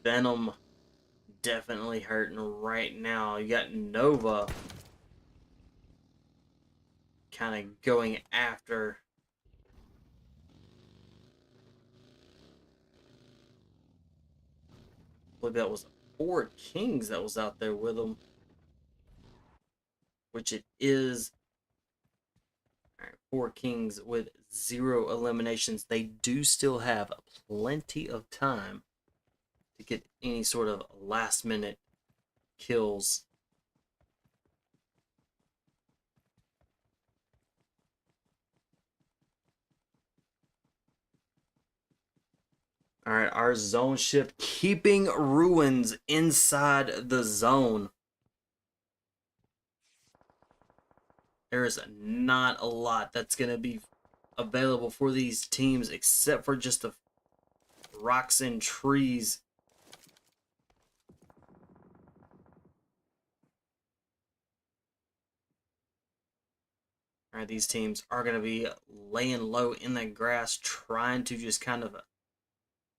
Venom definitely hurting right now. You got Nova kind of going after. I believe that was 4 Kings that was out there with him. Which it is. Alright, 4 Kings with 0 eliminations. They do still have plenty of time to get any sort of last minute kills. Alright, our zone shift keeping ruins inside the zone. There's not a lot that's going to be available for these teams except for just the rocks and trees. Alright, these teams are going to be laying low in the grass, trying to just kind of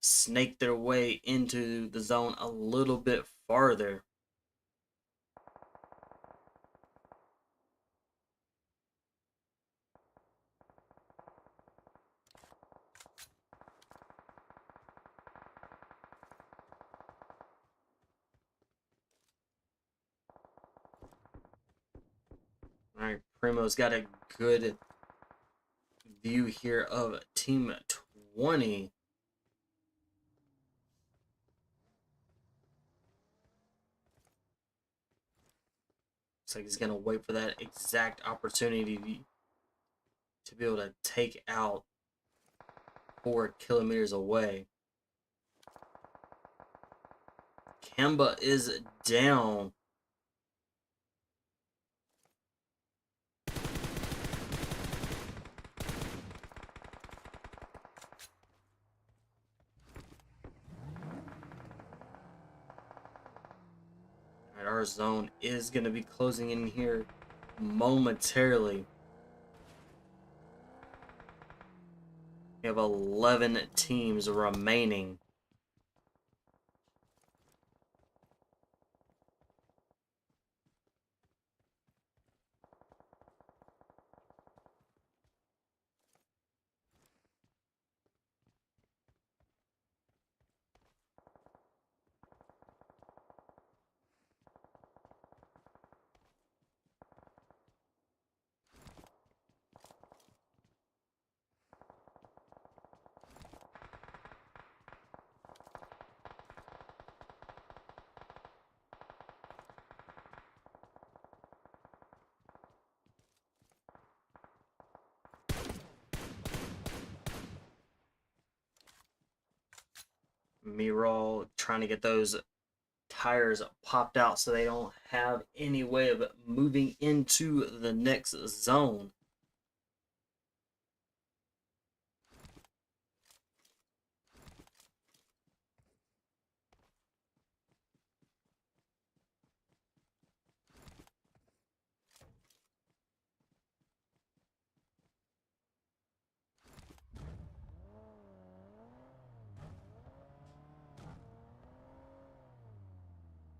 snake their way into the zone a little bit farther. Alright, Primo's got a good view here of Team 20. Looks like he's going to wait for that exact opportunity to be able to take out 4 kilometers away. Kemba is down. Alright, our zone is going to be closing in here momentarily. We have 11 teams remaining. Miral trying to get those tires popped out so they don't have any way of moving into the next zone.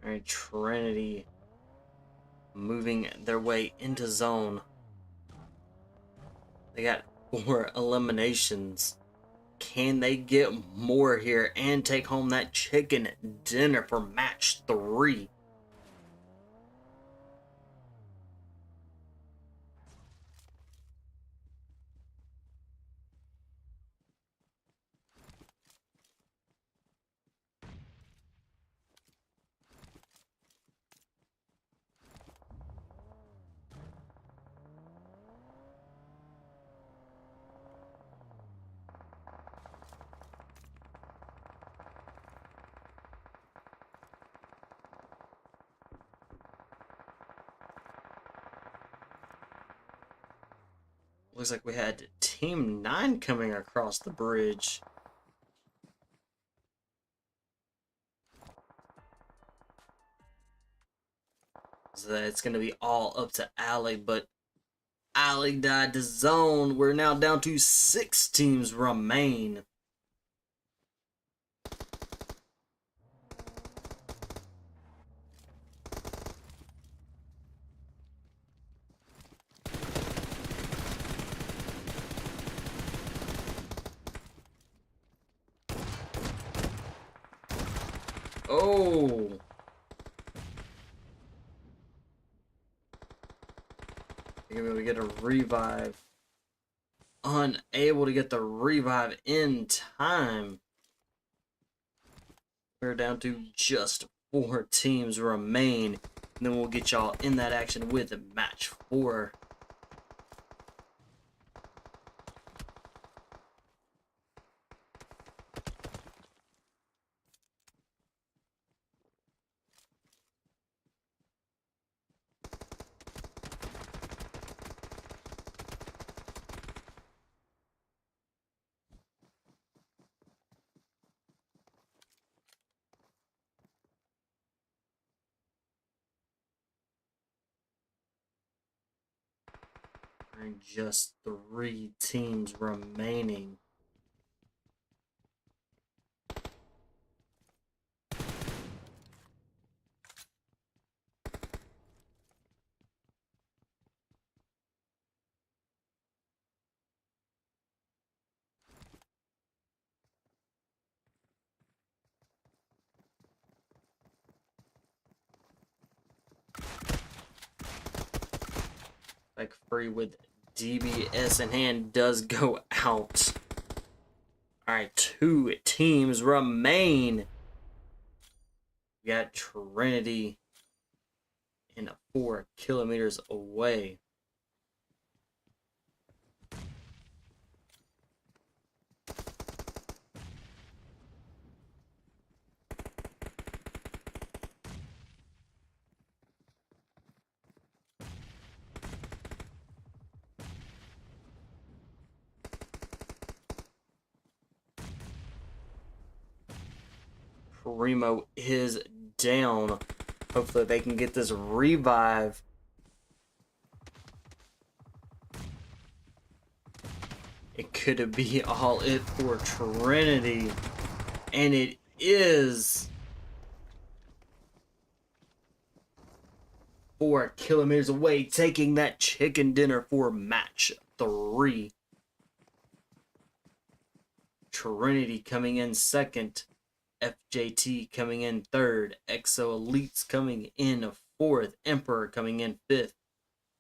Alright, Trinity moving their way into zone. They got 4 eliminations. can they get more here and take home that chicken dinner for match 3? Looks like we had Team 9 coming across the bridge. So it's going to be all up to Ali, but Ali died to zone. We're now down to 6 teams remain. Oh. Maybe we get a revive. Unable to get the revive in time. We're down to just 4 teams remain. And then we'll get y'all in that action with match 4. And just 3 teams remaining. Like free with DBS in hand does go out. Alright, 2 teams remain. We got Trinity and 4 kilometers away. Primo is down. Hopefully they can get this revive. It could be all it for Trinity. And it is. 4 kilometers away, taking that chicken dinner for match 3. Trinity coming in 2nd. FJT coming in 3rd. Exo Elites coming in 4th. Emperor coming in 5th.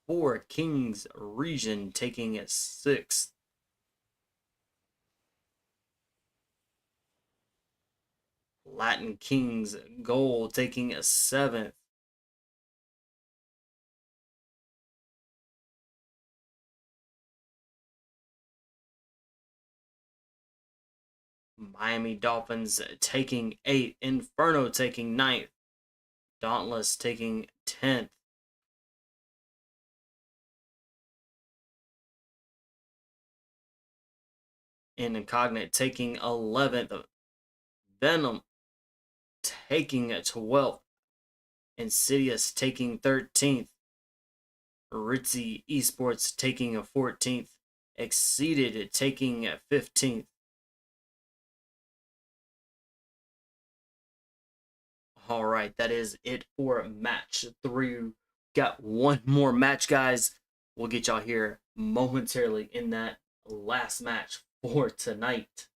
4 Kings Regen taking 6th. Latin Kings Gold taking 7th. Miami Dolphins taking 8th. Inferno taking 9th. Dauntless taking 10th. Incognitive taking 11th. Venom taking 12th. Insidious taking 13th. Ritzy Esports taking 14th. Exceeded taking 15th. Alright, that is it for match 3. Got one more match, guys. We'll get y'all here momentarily in that last match for tonight.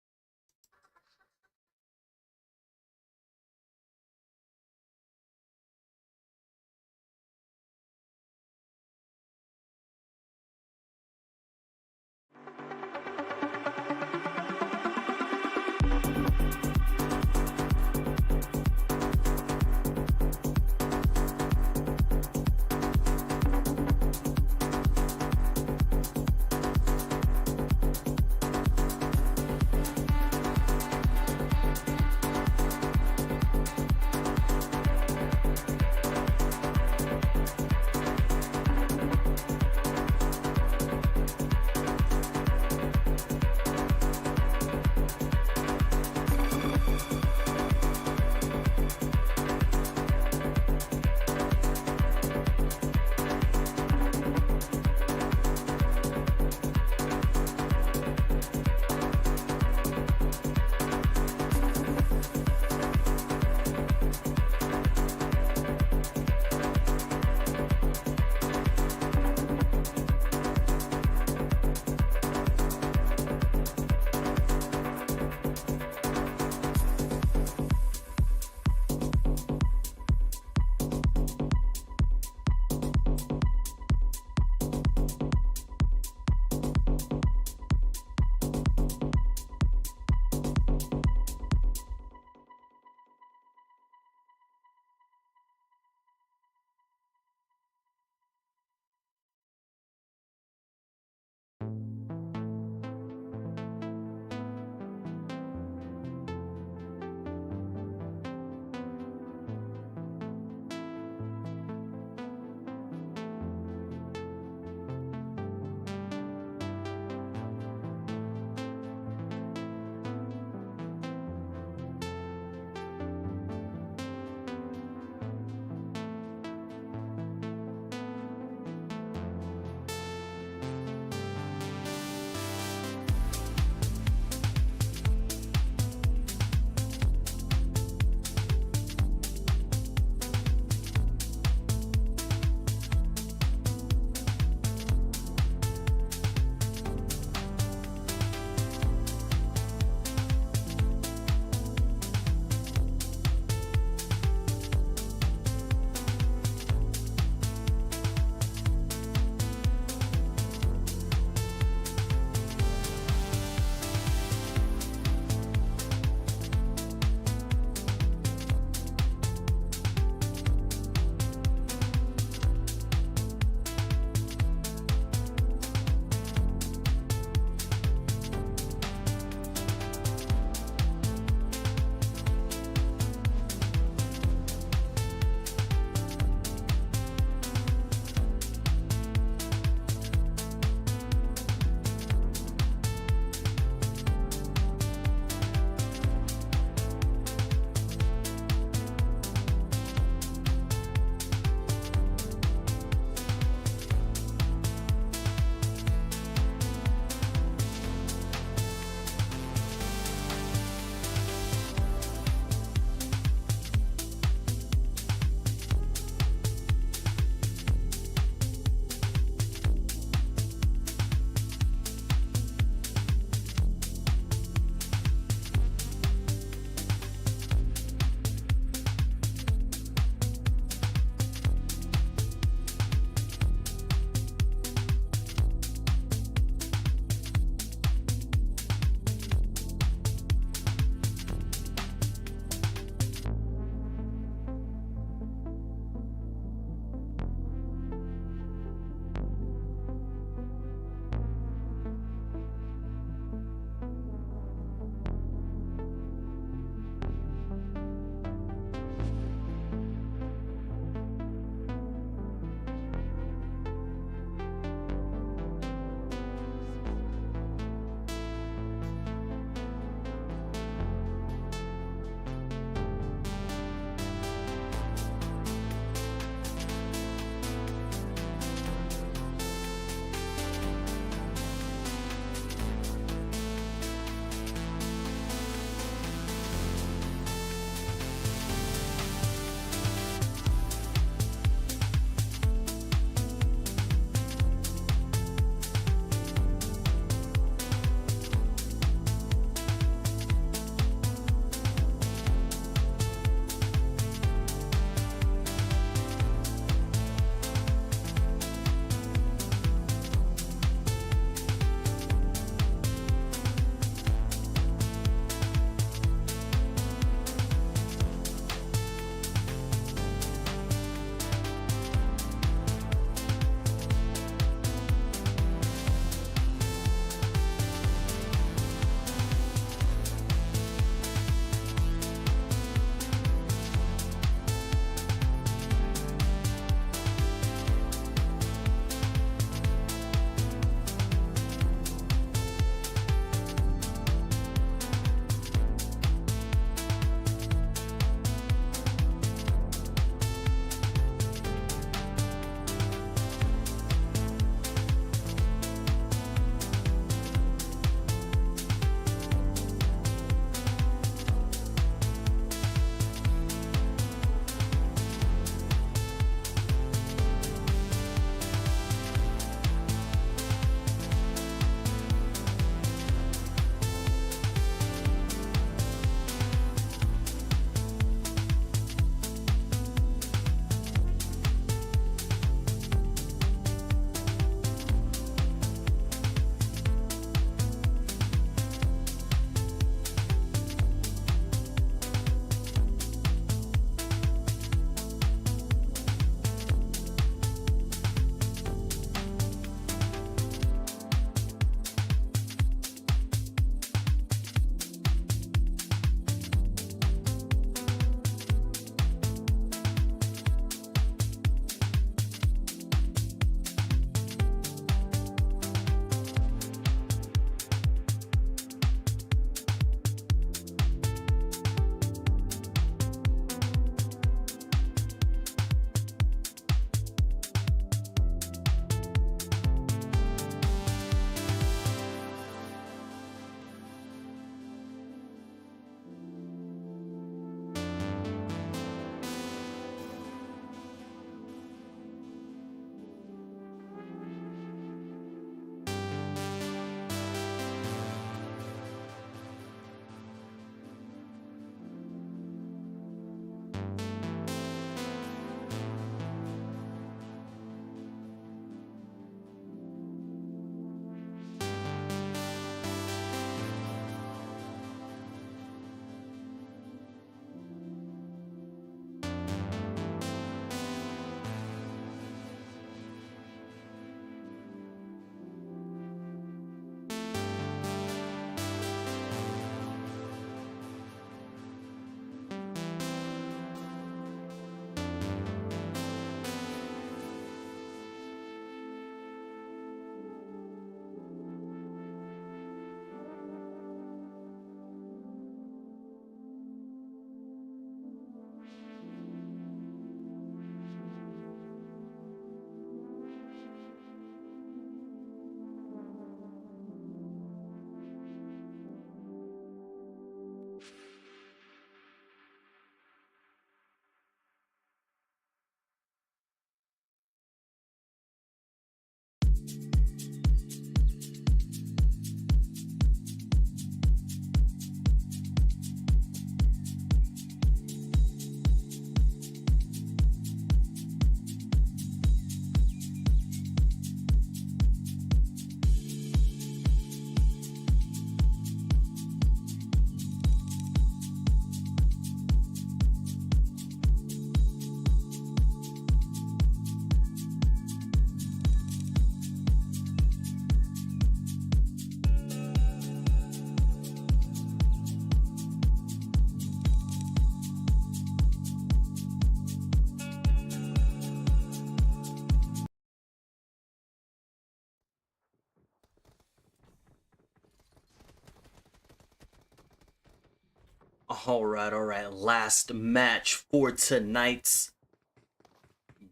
All right. Last match for tonight's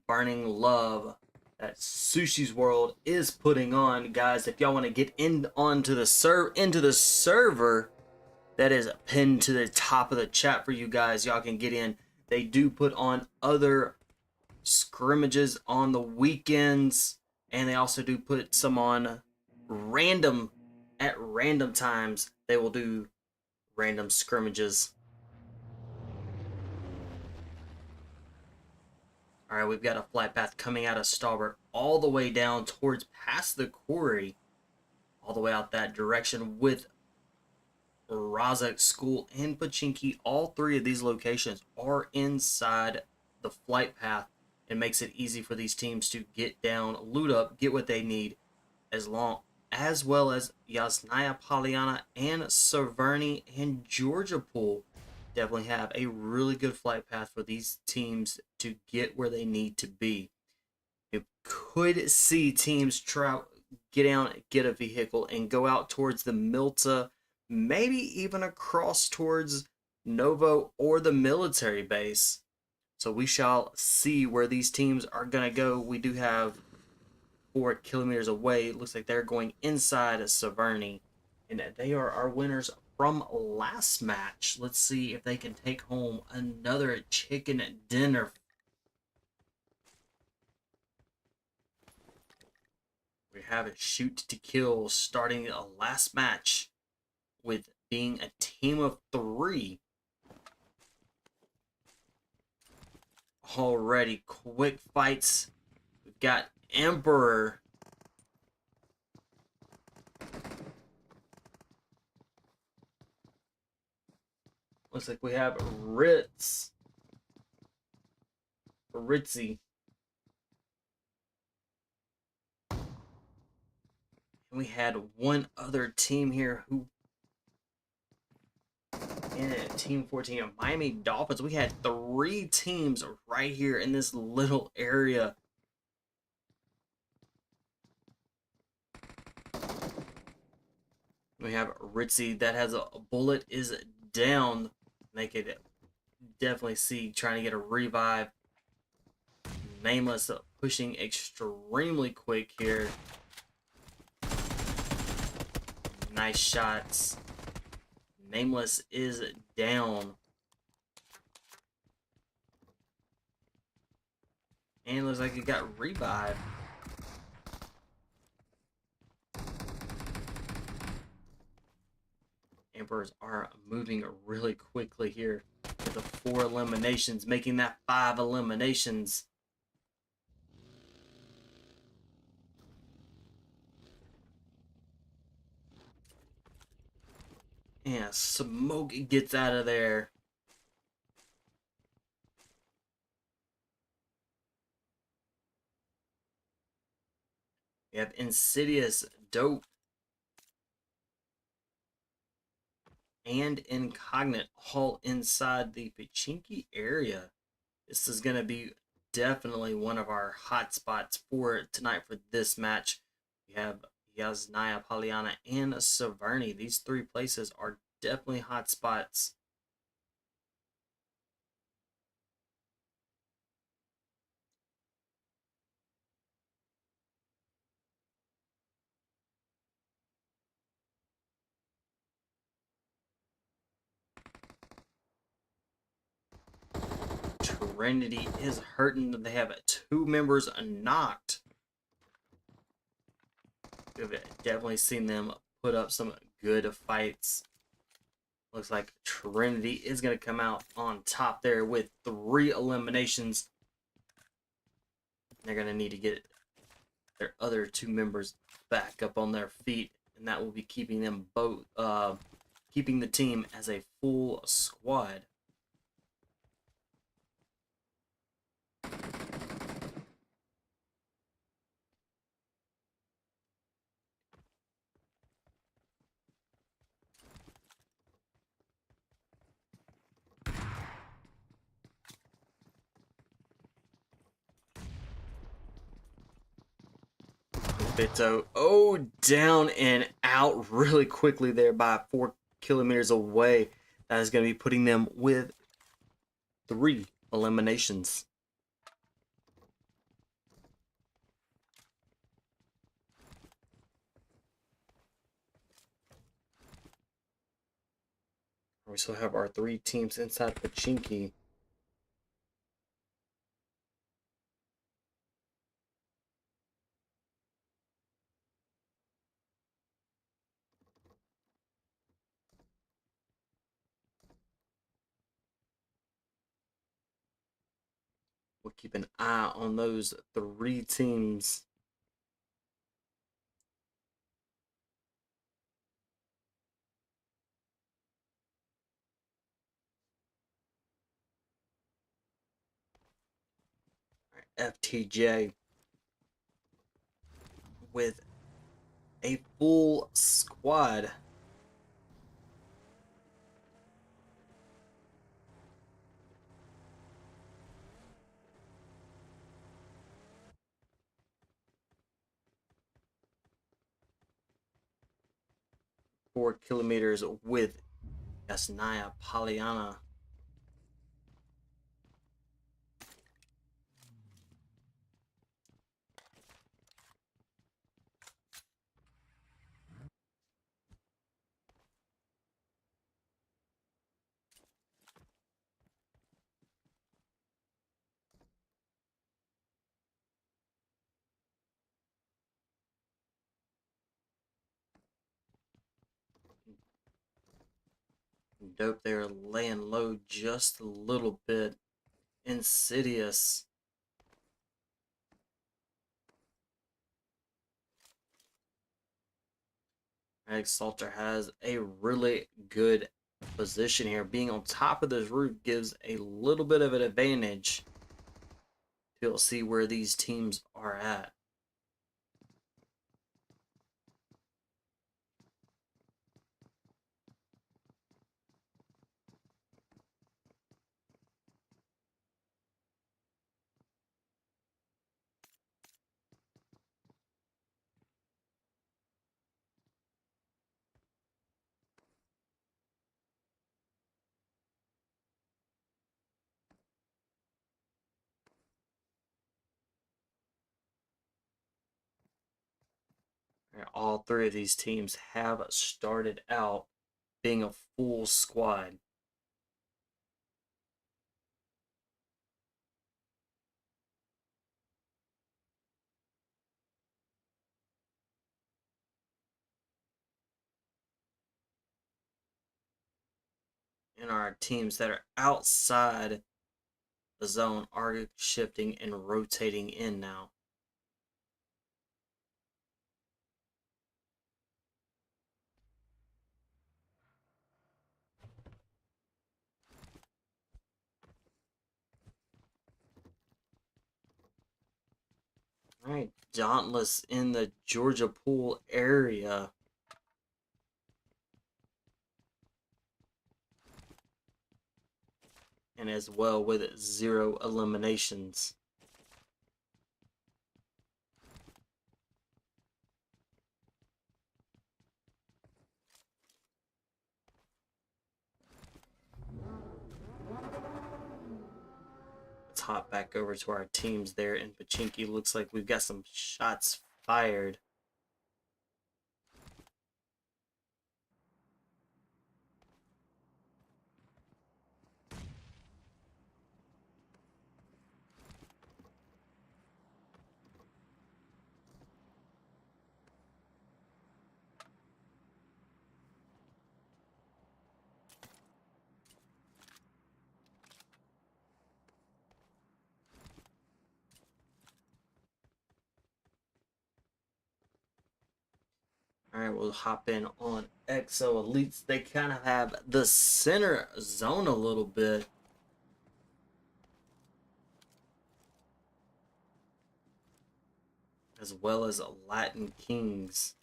Burning Love that Sushi's World is putting on, guys. If y'all want to get into the server that is pinned to the top of the chat for you guys, y'all can get in. They do put on other scrimmages on the weekends, and they also do put some on at random times. They will do random scrimmages. All right, we've got a flight path coming out of starboard all the way down towards past the quarry, all the way out that direction with Razak School and Pachinki. All three of these locations are inside the flight path. It makes it easy for these teams to get down, loot up, get what they need, as well as Yasnaya Polyana and Severny and Georgia Pool definitely have a really good flight path for these teams to get where they need to be. You could see teams get down, get a vehicle, and go out towards the Milta, maybe even across towards Novo or the military base. So we shall see where these teams are going to go. We do have 4 kilometers away. It looks like they're going inside of Severny, and they are our winners from last match. Let's see if they can take home another chicken dinner. We have a shoot to kill starting a last match with being a team of 3. Already quick fights. We've got Emperor. Looks like we have Ritzy. And we had one other team here who in Team 14 of Miami Dolphins. We had 3 teams right here in this little area. We have Ritzy that has a bullet is down. They could definitely see trying to get a revive. Nameless pushing extremely quick here. Nice shots. Nameless is down. And it looks like it got revived. Emperors are moving really quickly here with the 4 eliminations, making that 5 eliminations. And smoke gets out of there. We have Insidious, Dope, and Incognit all inside the Pachinki area. This is going to be definitely one of our hot spots for tonight for this match. We have Yasnaya Polyana and Severny. These 3 places are definitely hot spots. Trinity is hurting. They have 2 members knocked. We've definitely seen them put up some good fights. Looks like Trinity is going to come out on top there with 3 eliminations. They're going to need to get their other 2 members back up on their feet, and that will be keeping them both, keeping the team as a full squad. Bito, down and out really quickly there by 4 kilometers away. That is going to be putting them with 3 eliminations. We still have our 3 teams inside Pachinki. We'll keep an eye on those 3 teams. FTJ with a full squad. Four kilometers with Yasnaya Polyana. Dope there, laying low just a little bit. Insidious. Salter has a really good position here. Being on top of this roof gives a little bit of an advantage. You'll see where these teams are at. All 3 of these teams have started out being a full squad. And our teams that are outside the zone are shifting and rotating in now. All right, Dauntless in the Georgia Pool area. And as well with 0 eliminations. Let's hop back over to our teams there in Pachinki. Looks like we've got some shots fired. All right, we'll hop in on Exo Elites. They kind of have the center zone a little bit. As well as Latin Kings.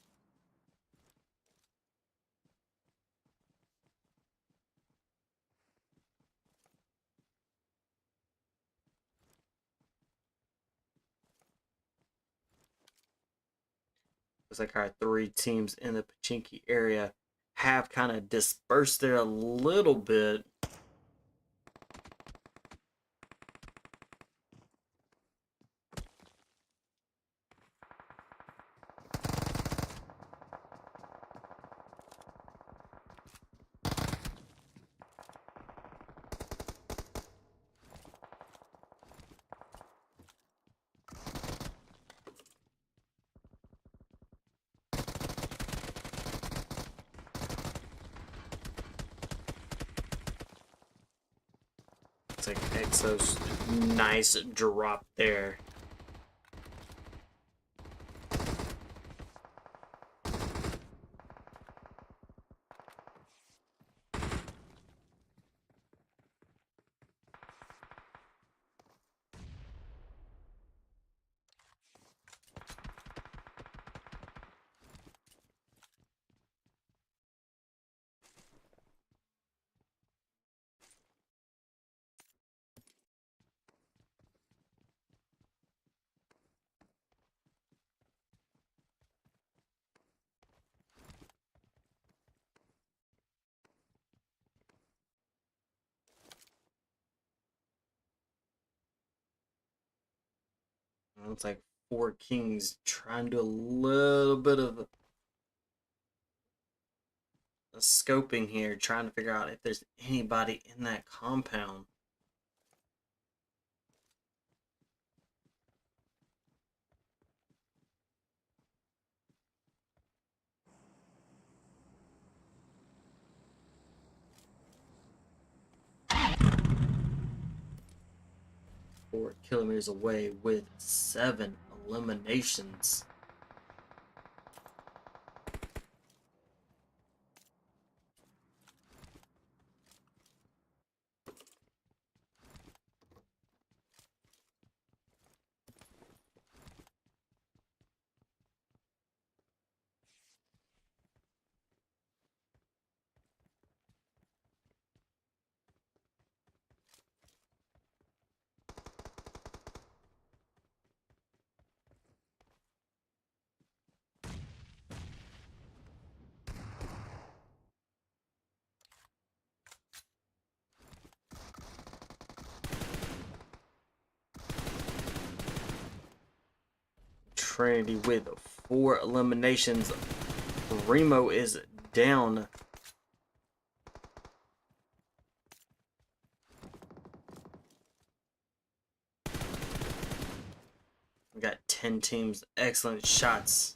Looks like our 3 teams in the Pachinki area have kind of dispersed there a little bit. It's like Exo's nice drop there. It's like 4 kings trying to do a little bit of a scoping here, trying to figure out if there's anybody in that compound. Four kilometers away with 7 eliminations. Trinity with 4 eliminations. Remo is down. We got 10 teams. Excellent shots.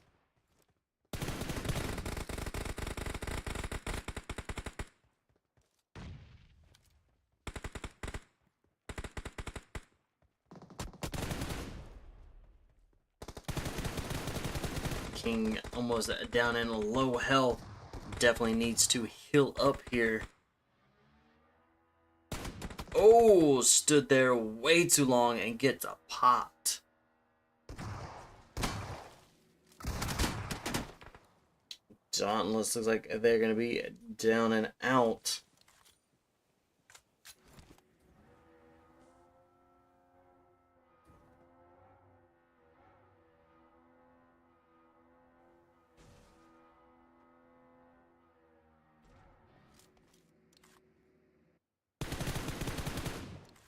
King almost down in low health. Definitely needs to heal up here. Oh, stood there way too long and gets a pot. Dauntless looks like they're going to be down and out.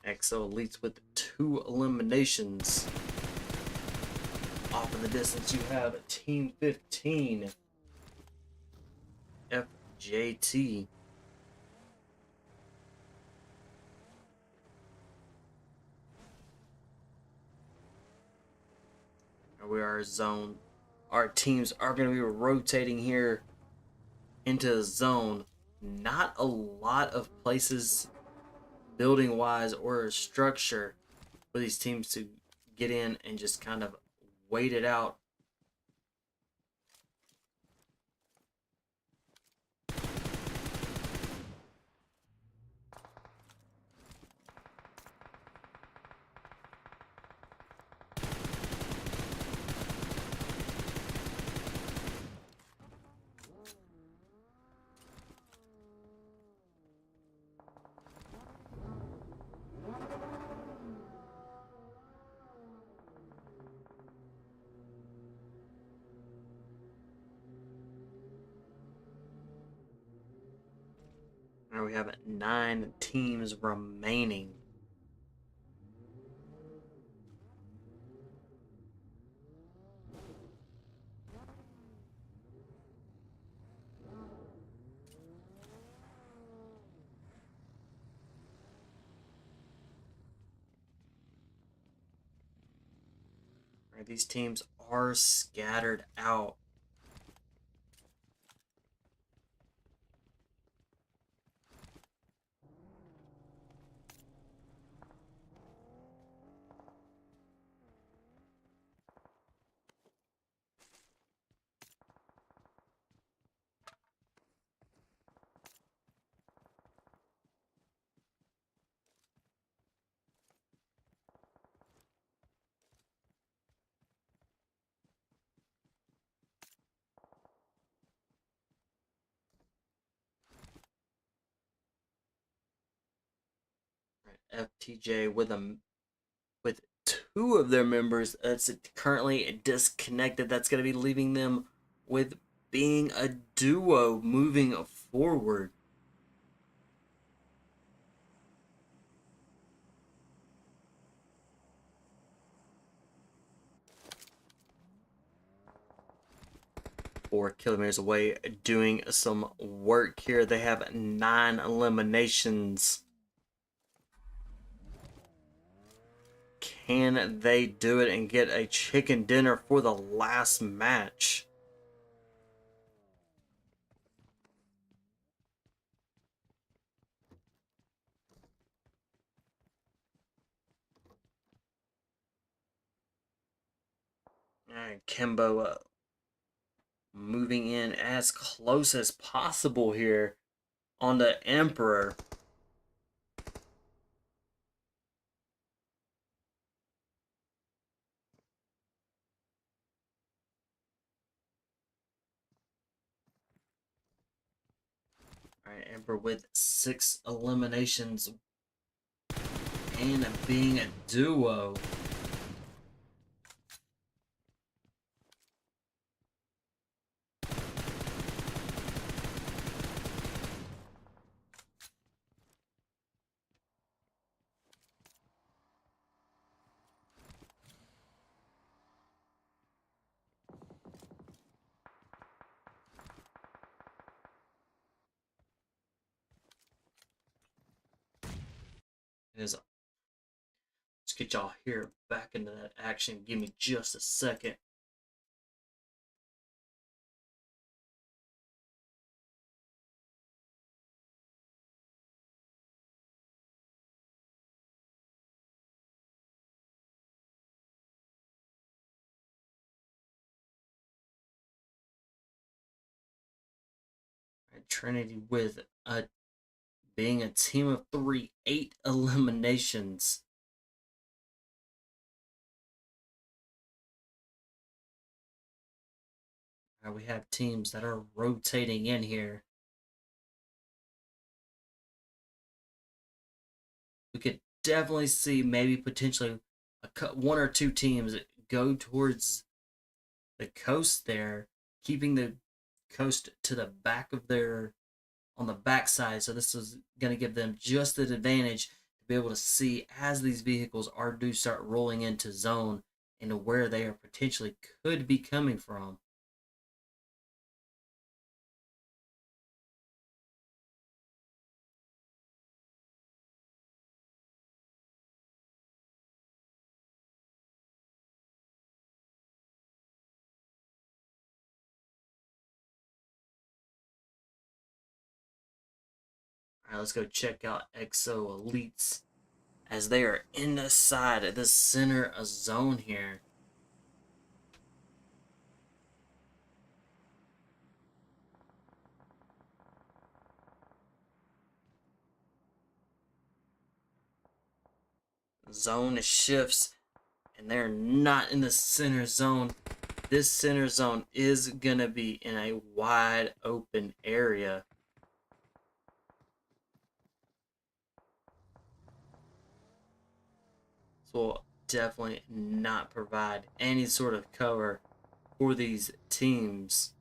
EXO leads with 2 eliminations. Off in the distance, you have Team 15, FJT. We are zone. Our teams are going to be rotating here into the zone. Not a lot of places building wise or structure for these teams to get in and just kind of wait it out. Now we have 9 teams remaining. Right, these teams are scattered out. Right, FTJ with 2 of their members that's currently disconnected. That's going to be leaving them with being a duo moving forward. Four kilometers away doing some work here. They have 9 eliminations. Can they do it and get a chicken dinner for the last match? And Kimbo moving in as close as possible here on the Emperor. Alright, Emperor with 6 eliminations and being a duo. Let's get y'all here back into that action. Give me just a second. Right, Trinity with being a team of 3, 8 eliminations. Right, we have teams that are rotating in here. We could definitely see maybe potentially 1 or 2 teams go towards the coast there, keeping the coast to the back of their on the backside. So this is going to give them just an advantage to be able to see as these vehicles do start rolling into zone and where they are potentially could be coming from. All right, let's go check out Exo Elites as they are in the side of the center of zone here. Zone shifts and they're not in the center zone. This center zone is going to be in a wide open area. So will definitely not provide any sort of cover for these teams.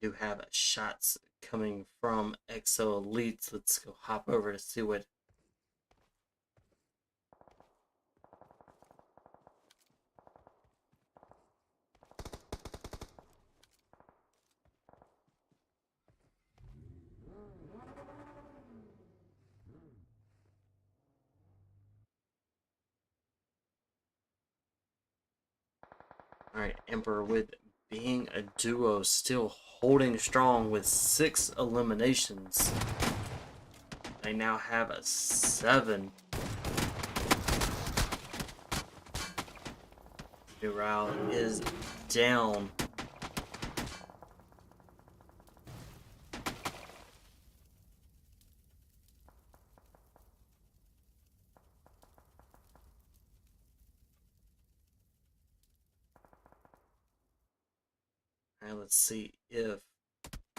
do have shots coming from Exo Elites. Let's go hop over to see what. Alright, Emperor with being a duo, still holding strong with 6 eliminations. They now have a 7. Morale is down. Alright, let's see if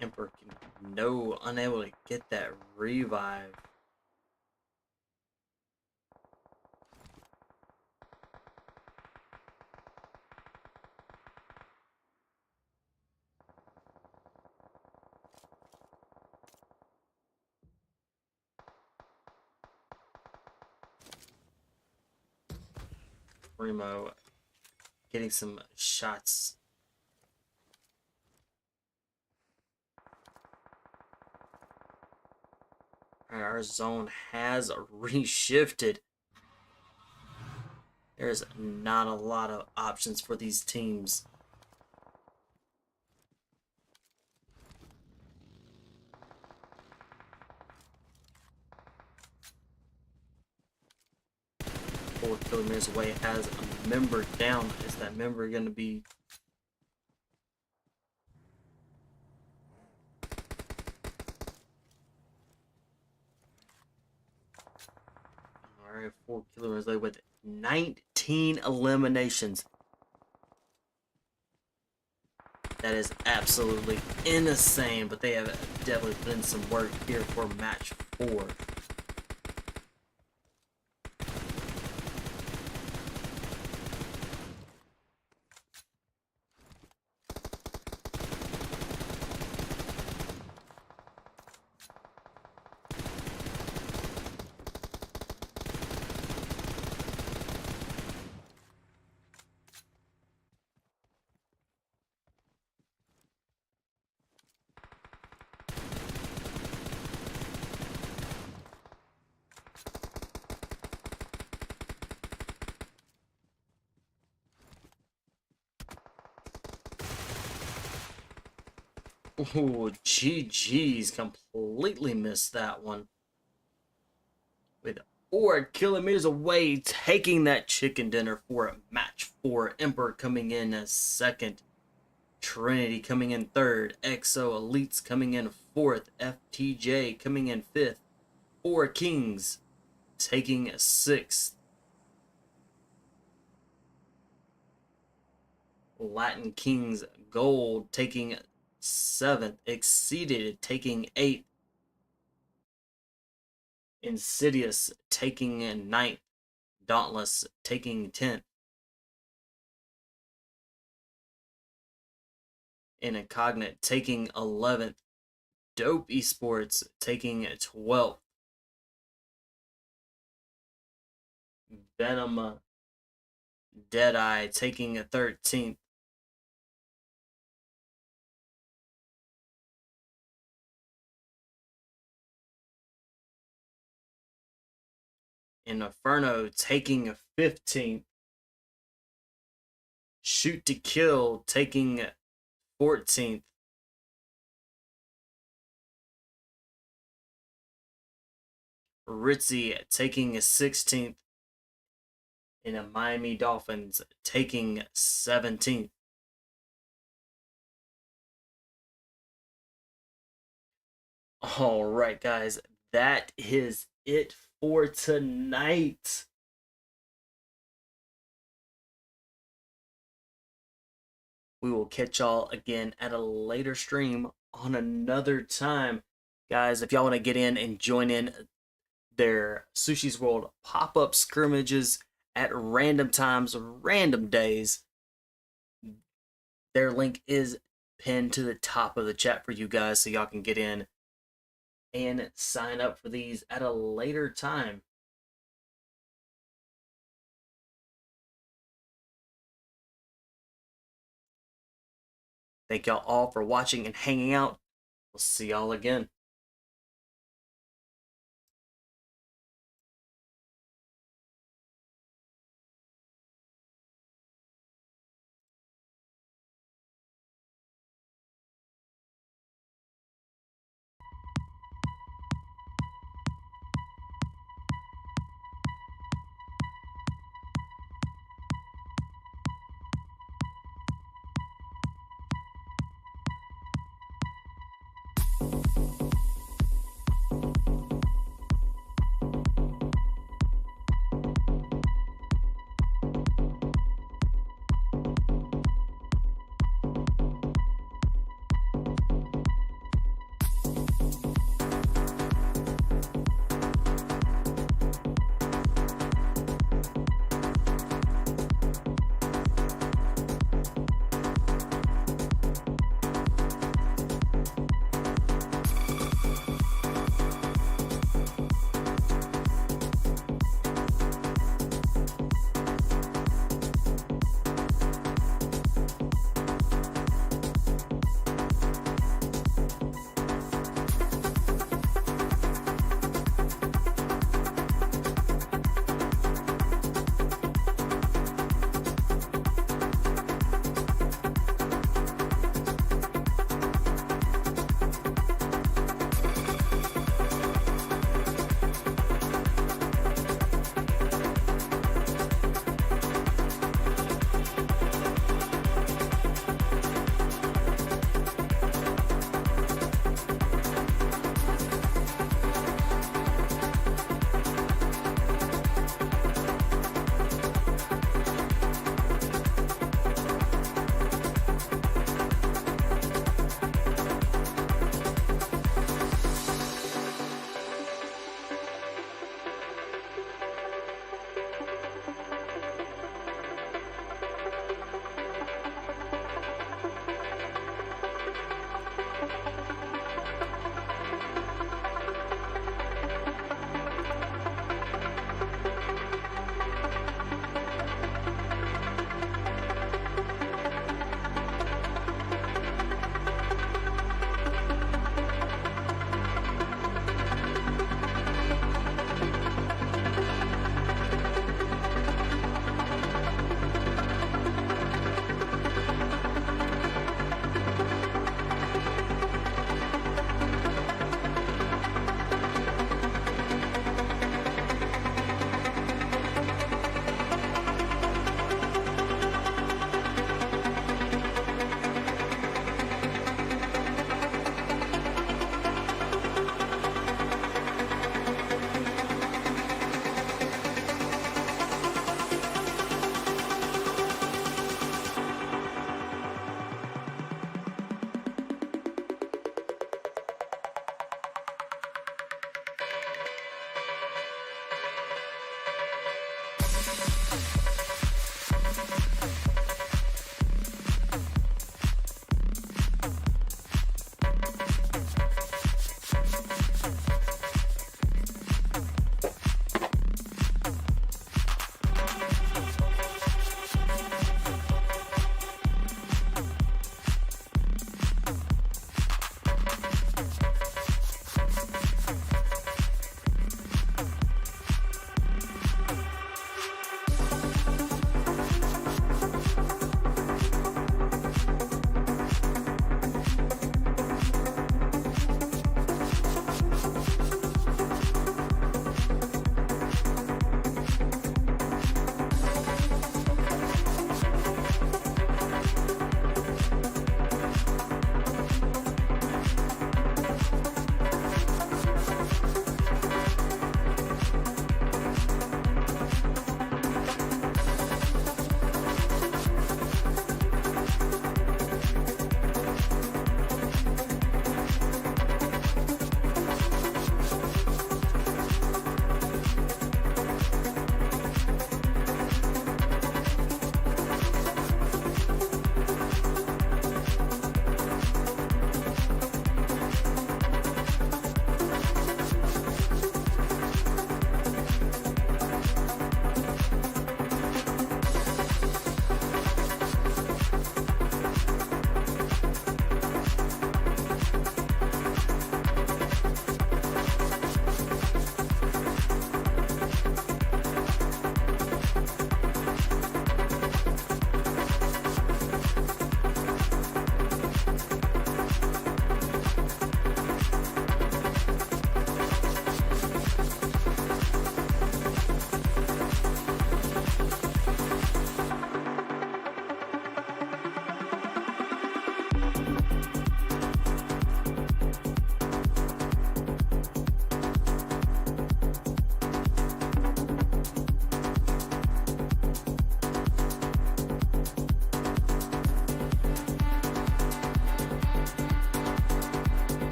Emperor can. No, unable to get that revive. Primo getting some shots. Our zone has reshifted. There's not a lot of options for these teams. Four kilometers away has a member down. Is that member going to be? Alright, 4 kilometers away with 19 eliminations. That is absolutely insane, but they have definitely put in some work here for match 4. Ooh, GG's completely missed that one. With 4 kilometers away, taking that chicken dinner for match 4. Emperor coming in as 2nd. Trinity coming in 3rd. Exo Elites coming in 4th. FTJ coming in 5th. 4 Kings taking 6th. Latin Kings Gold taking 7th. Exceeded taking 8th. Insidious taking 9th. Dauntless taking 10th. INCOGNIT taking 11th. Dope Esports taking 12th. Venom Deadeye taking 13th. Inferno taking 15th. Shoot to Kill taking 14th. Ritzy taking 16th. And the Miami Dolphins taking 17th. All right, guys, that is it for tonight. We will catch y'all again at a later stream on another time. Guys, if y'all want to get in and join in their Sushi's World pop-up scrimmages at random times, random days, their link is pinned to the top of the chat for you guys so y'all can get in and sign up for these at a later time. Thank y'all all for watching and hanging out. We'll see y'all again.